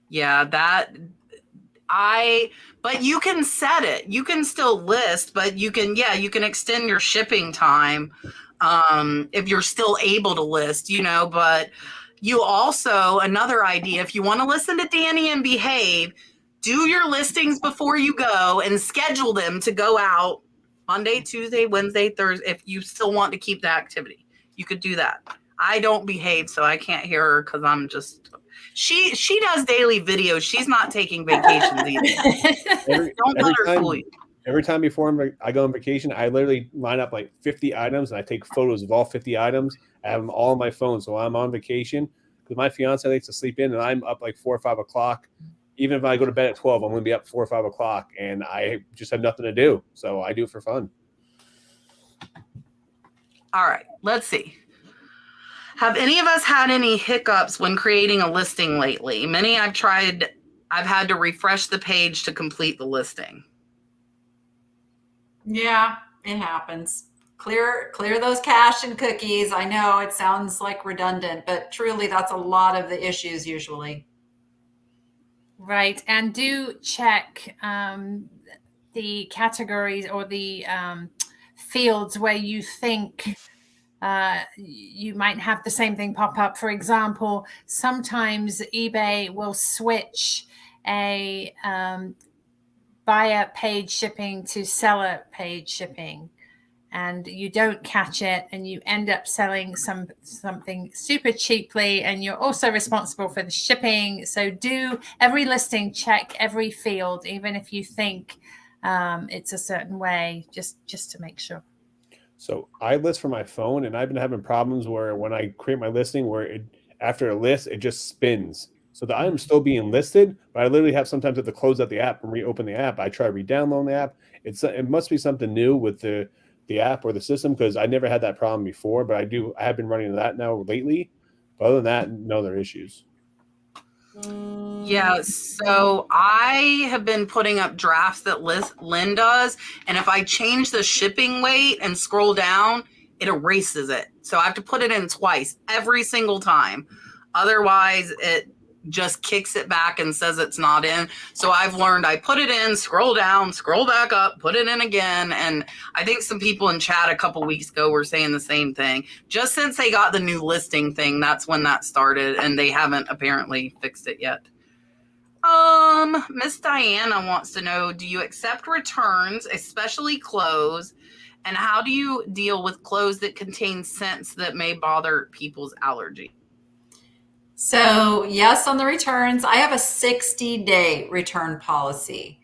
Yeah, but you can set it. You can still list, but you can extend your shipping time if you're still able to list, but you also, another idea, if you want to listen to Danny and behave, do your listings before you go and schedule them to go out Monday, Tuesday, Wednesday, Thursday, if you still want to keep the activity. You could do that. I don't behave, so I can't hear her because I'm just. She does daily videos. She's not taking vacations either. Don't let her fool you. Every time before I go on vacation, I literally line up like 50 items and I take photos of all 50 items. I have them all on my phone. So I'm on vacation because my fiance likes to sleep in and I'm up like 4 or 5 o'clock. Even if I go to bed at 12, I'm going to be up 4 or 5 o'clock and I just have nothing to do. So I do it for fun. All right, let's see. Have any of us had any hiccups when creating a listing lately? Many I've had to refresh the page to complete the listing. Yeah, it happens. Clear those cache and cookies. I know it sounds like redundant, but truly that's a lot of the issues usually. Right. And do check the categories or the fields where you think you might have the same thing pop up. For example, sometimes eBay will switch a buyer paid shipping to seller paid shipping, and you don't catch it and you end up selling something super cheaply, and you're also responsible for the shipping. So do every listing, check every field, even if you think it's a certain way, just to make sure. So I list from my phone and I've been having problems where when I create my listing where after a list, it just spins. So the item's still being listed, but I literally have sometimes have to close out the app and reopen the app. I try to re-download the app. It must be something new with the app or the system because I never had that problem before, but I have been running that now lately. But other than that, no other issues. Yeah, so I have been putting up drafts that Lynn does, and if I change the shipping weight and scroll down, it erases it. So I have to put it in twice every single time. Otherwise, it just kicks it back and says it's not in. So I've learned I put it in, scroll down, scroll back up, put it in again. And I think some people in chat a couple weeks ago were saying the same thing. Just since they got the new listing thing, that's when that started, and they haven't apparently fixed it yet. Miss Diana wants to know, do you accept returns, especially clothes? And how do you deal with clothes that contain scents that may bother people's allergy? So yes, on the returns, I have a 60-day return policy.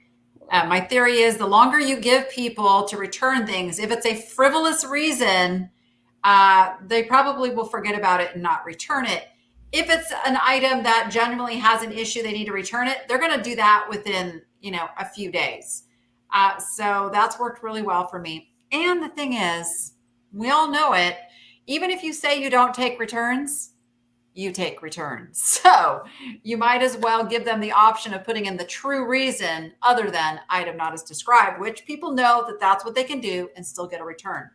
My theory is the longer you give people to return things, if it's a frivolous reason, they probably will forget about it and not return it. If it's an item that genuinely has an issue, they need to return it, they're going to do that within, a few days. So that's worked really well for me. And the thing is, we all know it. Even if you say you don't take returns, you take returns. So you might as well give them the option of putting in the true reason other than item not as described, which people know that that's what they can do and still get a return.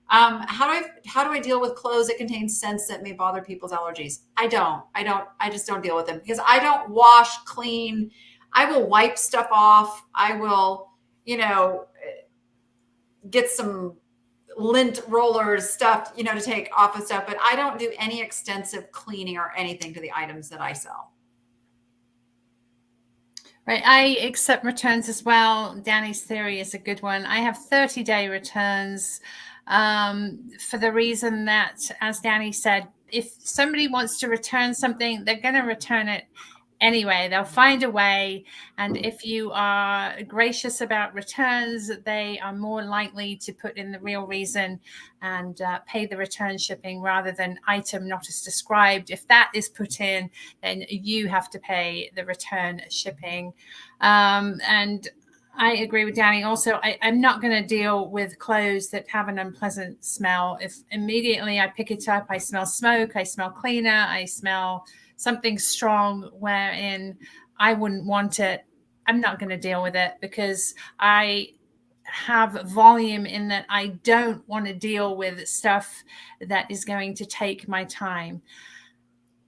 How do I deal with clothes that contain scents that may bother people's allergies? I just don't deal with them because I don't wash, clean. I will wipe stuff off. I will, get some lint rollers stuff, to take off of stuff, but I don't do any extensive cleaning or anything to the items that I sell. Right. I accept returns as well. Danny's theory is a good one. I have 30-day returns for the reason that, as Danny said, if somebody wants to return something, they're going to return it anyway. They'll find a way. And if you are gracious about returns, they are more likely to put in the real reason and pay the return shipping rather than item not as described. If that is put in, then you have to pay the return shipping. And I agree with Danny. Also, I'm not going to deal with clothes that have an unpleasant smell. If immediately I pick it up, I smell smoke, I smell cleaner, I smell something strong wherein I wouldn't want it, I'm not going to deal with it because I have volume in that I don't want to deal with stuff that is going to take my time.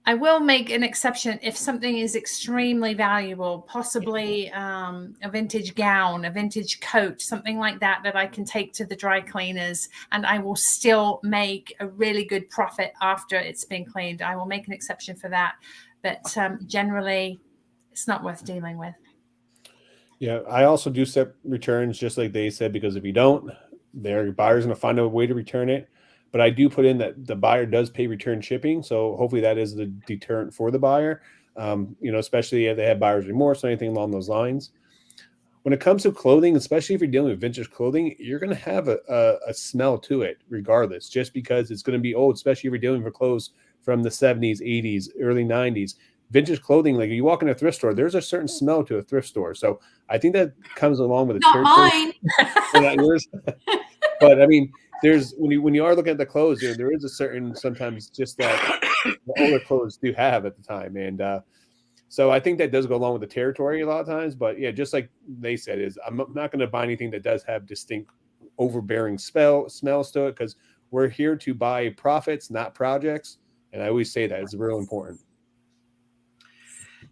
I will make an exception if something is extremely valuable, possibly a vintage gown, a vintage coat, something like that, that I can take to the dry cleaners and I will still make a really good profit after it's been cleaned. I will make an exception for that. But generally, it's not worth dealing with. Yeah, I also do set returns just like they said, because if you don't, their buyer's going to find a way to return it. but I do put in that the buyer does pay return shipping. So hopefully that is the deterrent for the buyer, especially if they have buyer's remorse or anything along those lines. When it comes to clothing, especially if you're dealing with vintage clothing, you're going to have a smell to it regardless, just because it's going to be old, especially if you're dealing with clothes from the 70s, 80s, early 90s. Vintage clothing, like you walk in a thrift store, there's a certain smell to a thrift store. So I think that comes along with the Not mine. Not yours. But I mean, there's when you are looking at the clothes, there is a certain, sometimes just that the older clothes do have at the time. And so I think that does go along with the territory a lot of times. But yeah, just like they said, is I'm not going to buy anything that does have distinct overbearing smells to it, because we're here to buy profits, not projects. And I always say that it's real important.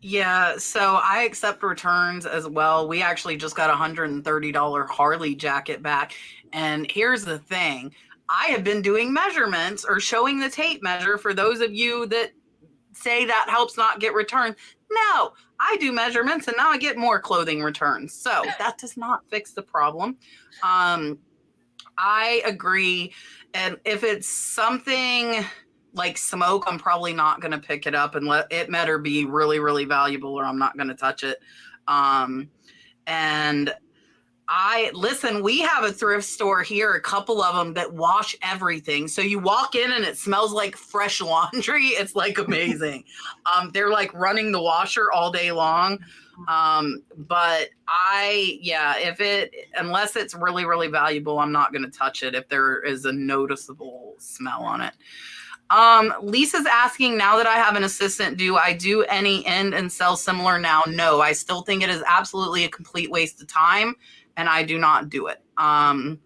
Yeah, so I accept returns as well. We actually just got a $130 Harley jacket back. And here's the thing. I have been doing measurements or showing the tape measure for those of you that say that helps not get returned. No, I do measurements and now I get more clothing returns. So that does not fix the problem. I agree. And if it's something like smoke, I'm probably not going to pick it up, and it better be really, really valuable, or I'm not going to touch it. And listen, we have a thrift store here, a couple of them that wash everything. So you walk in and it smells like fresh laundry. It's like amazing. They're like running the washer all day long. But unless it's really, really valuable, I'm not going to touch it if there is a noticeable smell on it. Lisa's asking, now that I have an assistant, do I do any end and sell similar now? No, I still think it is absolutely a complete waste of time, and I do not do it. I'm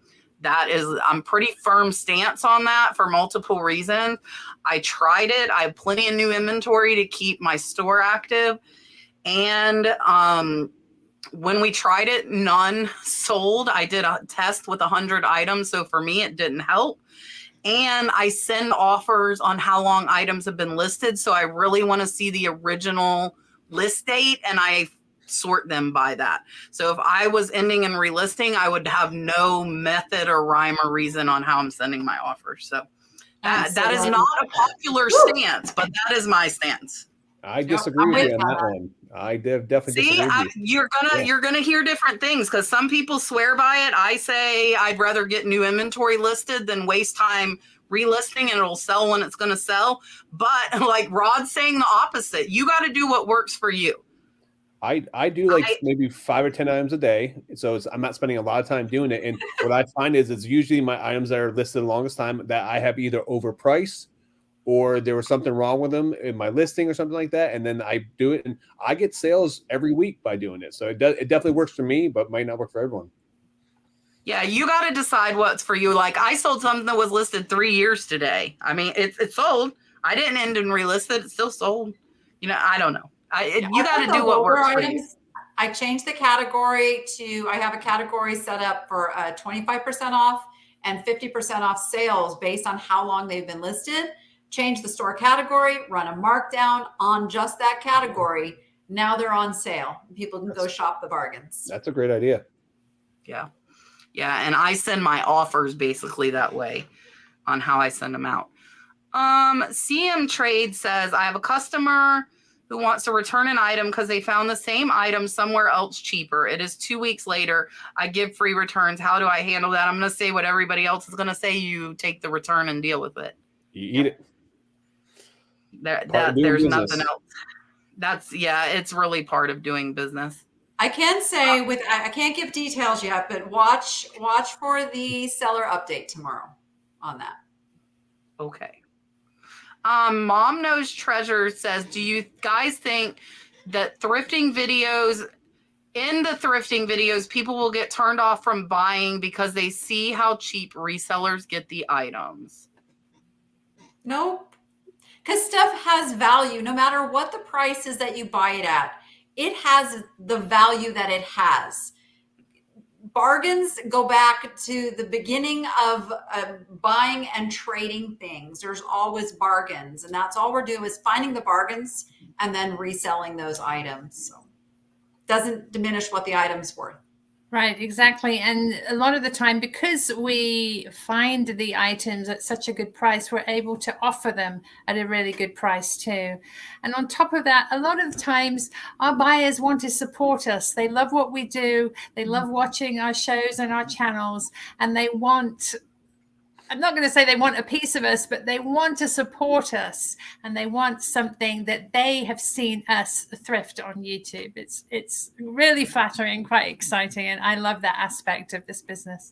pretty firm stance on that for multiple reasons. I tried it. I have plenty of new inventory to keep my store active. And, when we tried it, none sold. I did a test with 100 items. So for me, it didn't help. And I send offers on how long items have been listed. So I really want to see the original list date, and I sort them by that. So if I was ending and relisting, I would have no method or rhyme or reason on how I'm sending my offers. So that is not a popular stance, but that is my stance. I disagree with you on that one. I definitely disagree with you. You're gonna hear different things, because some people swear by it. I say I'd rather get new inventory listed than waste time relisting, and it'll sell when it's gonna sell. But like Rod's saying the opposite. You got to do what works for you. I do maybe 5 or 10 items a day, so I'm not spending a lot of time doing it. And what I find is it's usually my items that are listed the longest time that I have either overpriced, or there was something wrong with them in my listing or something like that. And then I do it, and I get sales every week by doing it. So it definitely works for me, but might not work for everyone. Yeah, you got to decide what's for you. Like I sold something that was listed 3 years today. I mean, it sold. I didn't end and relist it. It still sold. I don't know. You got to do what works for you. I changed the category I have a category set up for 25% off and 50% off sales based on how long they've been listed. Change the store category, run a markdown on just that category. Now they're on sale. People can go shop the bargains. That's a great idea. Yeah. Yeah. And I send my offers basically that way on how I send them out. CM Trade says, I have a customer who wants to return an item because they found the same item somewhere else cheaper. It is 2 weeks later. I give free returns. How do I handle that? I'm going to say what everybody else is going to say. You take the return and deal with it. You eat it. There's nothing else. It's really part of doing business. I can say I can't give details yet, but watch for the seller update tomorrow on that. Okay. Mom Knows Treasure says, do you guys think that thrifting videos, people will get turned off from buying because they see how cheap resellers get the items? Nope. Because stuff has value. No matter what the price is that you buy it at, it has the value that it has. Bargains go back to the beginning of buying and trading things. There's always bargains, and that's all we're doing is finding the bargains and then reselling those items. So doesn't diminish what the item's worth. Right, exactly. And a lot of the time, because we find the items at such a good price, we're able to offer them at a really good price too. And on top of that, a lot of the times our buyers want to support us. They love what we do. They love watching our shows and our channels, and they want, I'm not going to say they want a piece of us, but they want to support us, and they want something that they have seen us thrift on YouTube. It's really flattering, quite exciting, and I love that aspect of this business.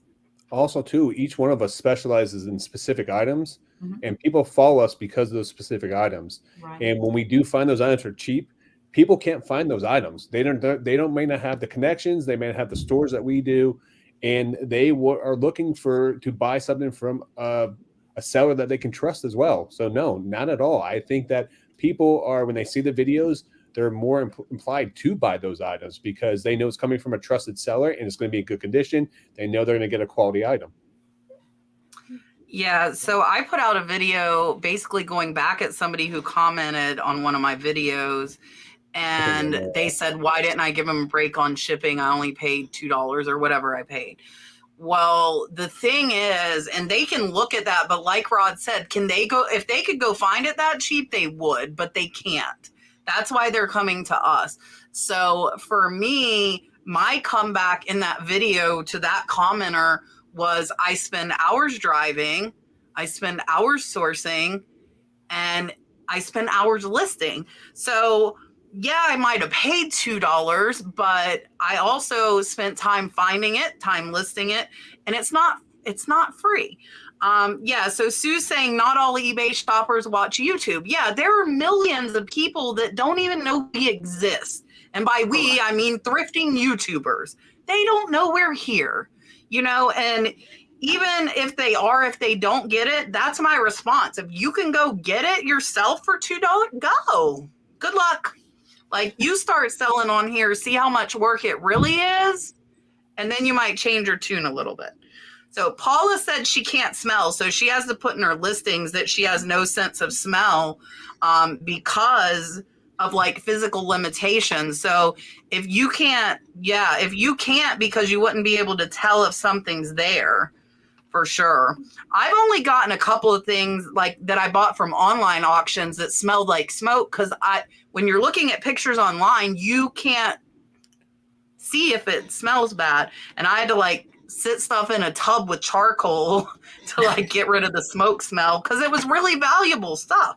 Also, too, each one of us specializes in specific items, Mhm. and people follow us because of those specific items. Right. And when we do find those items for cheap, people can't find those items. They may not have the connections. They may not have the stores that we do, and they are looking to buy something from a seller that they can trust as well. So no, not at all. I think that people are, when they see the videos, they're more implied to buy those items because they know it's coming from a trusted seller and it's going to be in good condition. They know they're going to get a quality item. Yeah, so I put out a video basically going back at somebody who commented on one of my videos, and they said, why didn't I give them a break on shipping? I only paid $2 or whatever I paid. Well, the thing is, and they can look at that, but like Rod said, if they could go find it that cheap, they would, but they can't. That's why they're coming to us. So for me, my comeback in that video to that commenter was I spend hours driving, I spend hours sourcing, and I spend hours listing. So yeah, I might have paid $2, but I also spent time finding it, time listing it, and it's not free. Yeah, so Sue's saying not all eBay shoppers watch YouTube. Yeah, there are millions of people that don't even know we exist. And by we, I mean thrifting YouTubers. They don't know we're here, and even if they don't get it, that's my response. If you can go get it yourself for $2, go. Good luck. Like, you start selling on here, see how much work it really is, and then you might change your tune a little bit. So Paula said she can't smell, so she has to put in her listings that she has no sense of smell because of like physical limitations. So if you can't because you wouldn't be able to tell if something's there, for sure. I've only gotten a couple of things like that I bought from online auctions that smelled like smoke, because when you're looking at pictures online, you can't see if it smells bad. And I had to like sit stuff in a tub with charcoal to like get rid of the smoke smell, because it was really valuable stuff.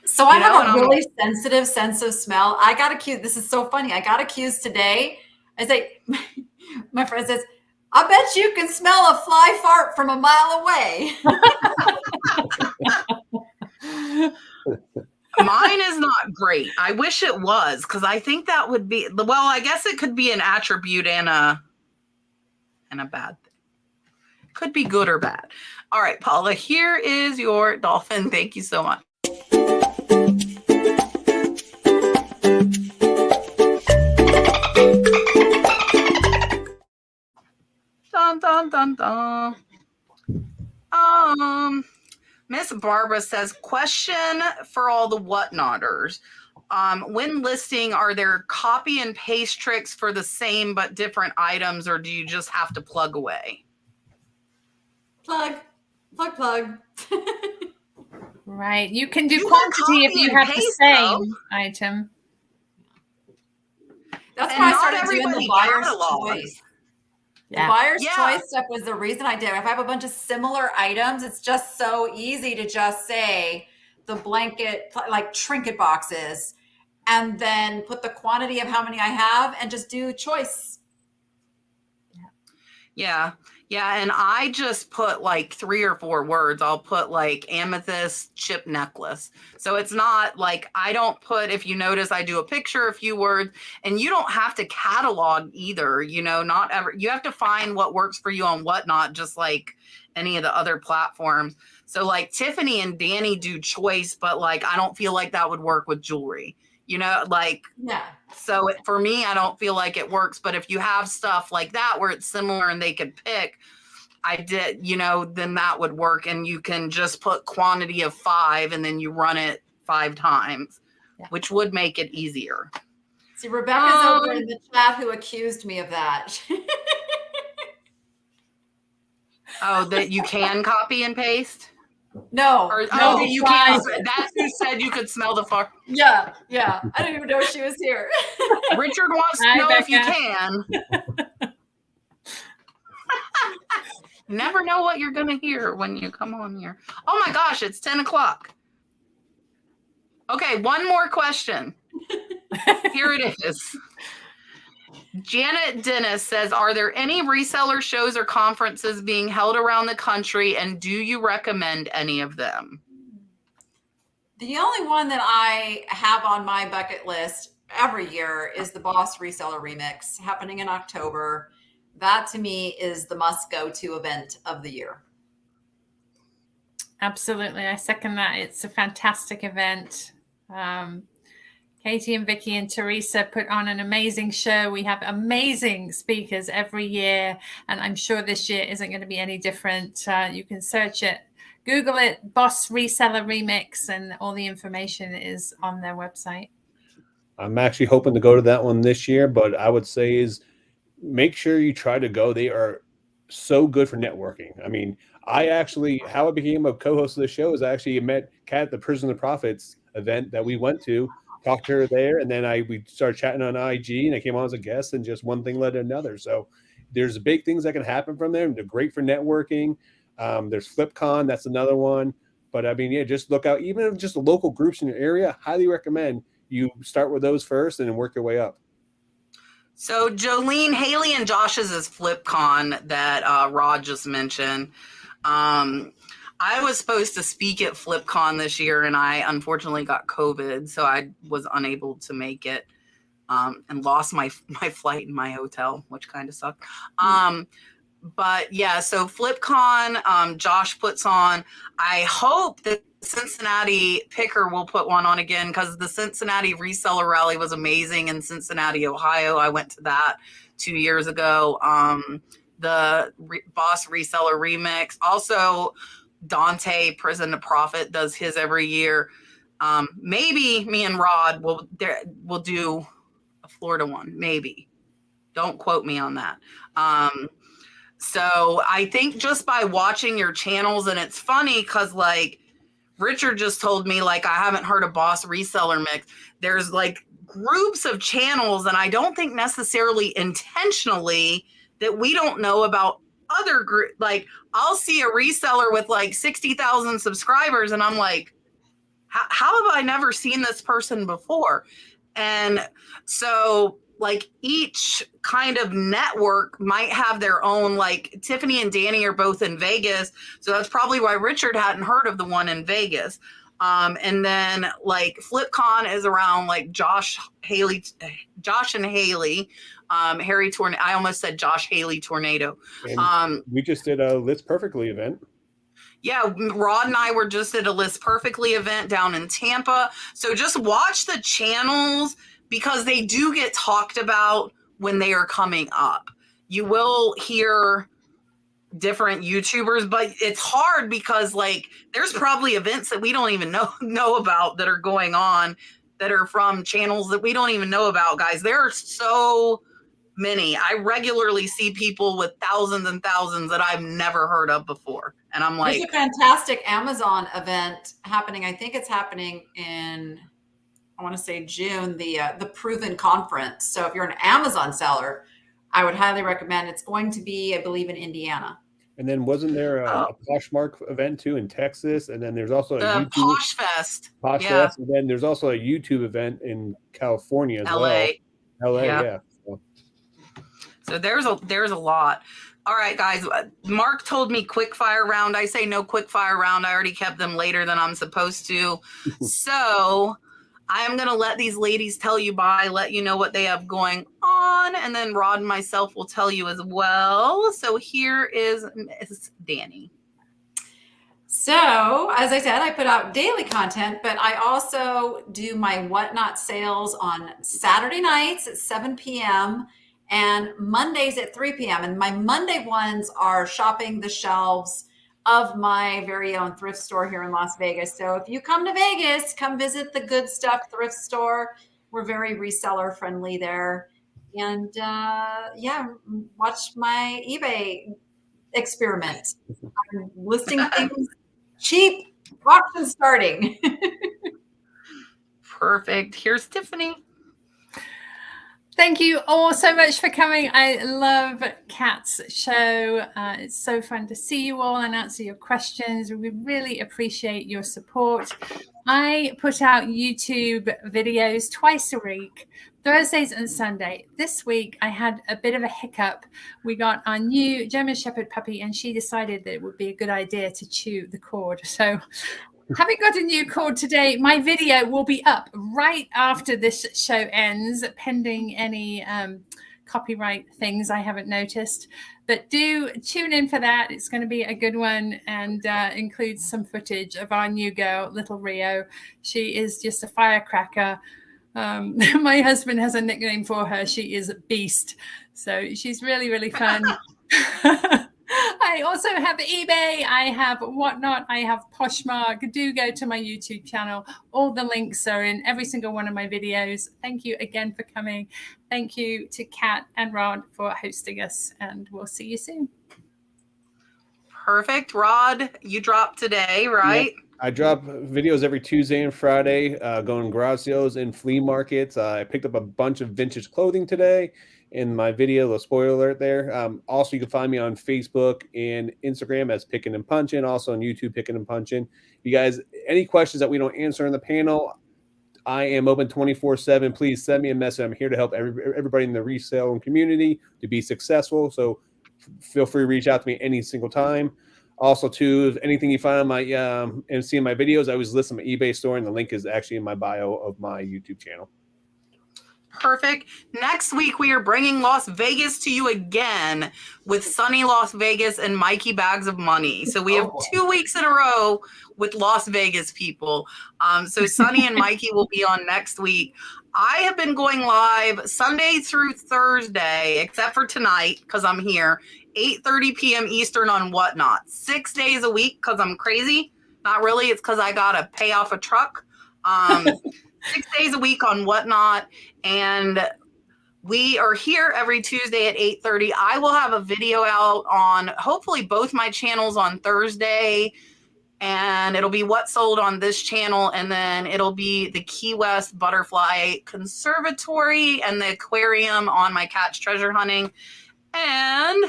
So I have a really sensitive sense of smell. I got accused. This is so funny. I got accused today. I say, my friend says, I bet you can smell a fly fart from a mile away. Mine is not great. I wish it was, because I think that would be, well, I guess it could be an attribute and a bad thing. Could be good or bad. All right, Paula, here is your dolphin. Thank you so much. Dun, dun, dun, dun. Miss Barbara says, question for all the whatnotters. When listing, are there copy and paste tricks for the same but different items, or do you just have to plug away? Plug. Right. You can do quantity if you have the same item. That's why I started doing the buyer's choice. Yeah. The buyer's choice stuff was the reason I did. If I have a bunch of similar items, it's just so easy to just say the blanket, like trinket boxes, and then put the quantity of how many I have and just do choice. Yeah. And I just put like 3 or 4 words. I'll put like amethyst chip necklace. So it's not like, I don't put, if you notice, I do a picture, a few words, and you don't have to catalog either, not ever. You have to find what works for you on Whatnot, just like any of the other platforms. So like Tiffany and Danny do choice, but like, I don't feel like that would work with jewelry. So for me, I don't feel like it works. But if you have stuff like that where it's similar and they could pick, then that would work. And you can just put quantity of 5 and then you run it 5 times, which would make it easier. See, Rebecca's over in the chat who accused me of that. Oh, that you can copy and paste? No, Or no, that you can't. flies. That's who said you could smell the fart. yeah. I didn't even know she was here. Richard wants to Hi, know if you Becca. can. Never know what you're going to hear when you come on here. Oh my gosh, it's 10 o'clock. Okay, one more question. Here it is. Janet Dennis says, are there any reseller shows or conferences being held around the country, and do you recommend any of them? The only one that I have on my bucket list every year is the Boss Reseller Remix happening in October. That to me is the must go to event of the year. Absolutely. I second that. It's a fantastic event. Katie and Vicky and Teresa put on an amazing show. We have amazing speakers every year, and I'm sure this year isn't going to be any different. You can search it, Google it, Boss Reseller Remix, and all the information is on their website. I'm actually hoping to go to that one this year, but I would say is make sure you try to go. They are so good for networking. I mean, how I became a co-host of the show is I actually met Kat at the Prison of the Prophets event that we went to, talked to her there, and then we started chatting on IG, and I came on as a guest, and just one thing led to another. So there's big things that can happen from there. They're great for networking. There's FlipCon, that's another one. But I mean, yeah, just look out. Even if just the local groups in your area, highly recommend you start with those first and then work your way up. So Jolene, Haley, and Josh's is FlipCon that Rod just mentioned. I was supposed to speak at FlipCon this year, and I unfortunately got COVID, so I was unable to make it, and lost my flight and my hotel, which kind of sucked. But yeah, so FlipCon, Josh puts on. I hope that Cincinnati Picker will put one on again, because the Cincinnati Reseller Rally was amazing in Cincinnati, Ohio. I went to that 2 years ago. The Boss Reseller Remix. Also, Dante, Prison to Profit, does his every year. Maybe me and Rod will do a Florida one. Maybe. Don't quote me on that. So I think just by watching your channels, and it's funny because like Richard just told me, like, I haven't heard of Boss Reseller Mix. There's like groups of channels, and I don't think necessarily intentionally that we don't know about other group. Like I'll see a reseller with like 60,000 subscribers, and I'm like, how have I never seen this person before? And so like each kind of network might have their own, like Tiffany and Danny are both in Vegas. So that's probably why Richard hadn't heard of the one in Vegas. And then like FlipCon is around like Josh and Haley, Harry Tornado. I almost said Josh Haley Tornado. We just did a List Perfectly event. Yeah, Rod and I were just at a List Perfectly event down in Tampa. So just watch the channels, because they do get talked about when they are coming up. You will hear different YouTubers, but it's hard because like there's probably events that we don't even know about that are going on, that are from channels that we don't even know about, guys. There are so many. I regularly see people with thousands and thousands that I've never heard of before. And I'm like, there's a fantastic Amazon event happening. I think it's happening in, I want to say June, the Proven Conference. So if you're an Amazon seller, I would highly recommend. It's going to be, I believe, in Indiana. And then wasn't there a Poshmark event too in Texas? And then there's also a the YouTube Posh Fest. Fest. And then there's also a YouTube event in California as LA. well. LA, Yeah. yeah. So there's a lot. All right, guys. Mark told me quick fire round. I say no quick fire round. I already kept them later than I'm supposed to. So I am going to let these ladies tell you bye, let you know what they have going on, and then Rod and myself will tell you as well. So here is Miss Danny. So, as I said, I put out daily content, but I also do my Whatnot sales on Saturday nights at 7 p.m. and Mondays at 3 p.m. And my Monday ones are shopping the shelves of my very own thrift store here in Las Vegas. So if you come to Vegas, come visit the Good Stuff thrift store. We're very reseller friendly there. And yeah, watch my eBay experiment. I'm listing things cheap, auction starting. Perfect. Here's Tiffany. Thank you all so much for coming. I love Kat's show. It's so fun to see you all and answer your questions. We really appreciate your support. I put out YouTube videos twice a week, Thursdays and Sunday. This week, I had a bit of a hiccup. We got our new German Shepherd puppy, and she decided that it would be a good idea to chew the cord. So having got a new cord today, my video will be up right after this show ends, pending any copyright things I haven't noticed. But do tune in for that. It's going to be a good one, and includes some footage of our new girl, little Rio. She is just a firecracker. My husband has a nickname for her. She is Beast. So she's really, really fun. I also have eBay, I have Whatnot, I have Poshmark. Do go to my YouTube channel. All the links are in every single one of my videos. Thank you again for coming. Thank you to Kat and Rod for hosting us, and we'll see you soon. Perfect. Rod, you dropped today, right? Yep. I drop videos every Tuesday and Friday, going garage sales and flea markets. I picked up a bunch of vintage clothing today in my video, a spoiler alert there. Also, you can find me on Facebook and Instagram as Pickin' and Punchin', also on YouTube, Pickin' and Punchin'. You guys, any questions that we don't answer in the panel, I am open 24/7. Please send me a message. I'm here to help everybody in the resale community to be successful. So feel free to reach out to me any single time. Also, too, if anything you find on my and see in my videos, I always list on my eBay store, and the link is actually in my bio of my YouTube channel. Perfect. Next week, we are bringing Las Vegas to you again with Sunny Las Vegas and Mikey Bags of Money. So we have 2 weeks in a row with Las Vegas people. So Sunny and Mikey will be on next week. I have been going live Sunday through Thursday, except for tonight because I'm here, 8:30 p.m. Eastern on Whatnot. 6 days a week because I'm crazy. Not really. It's because I got to pay off a truck. 6 days a week on Whatnot. And we are here every Tuesday at 8:30. I will have a video out on hopefully both my channels on Thursday. And it'll be what sold on this channel. And then it'll be the Key West Butterfly Conservatory and the aquarium on my cat's treasure hunting. And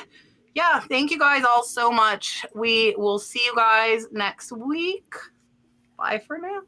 yeah, thank you guys all so much. We will see you guys next week. Bye for now.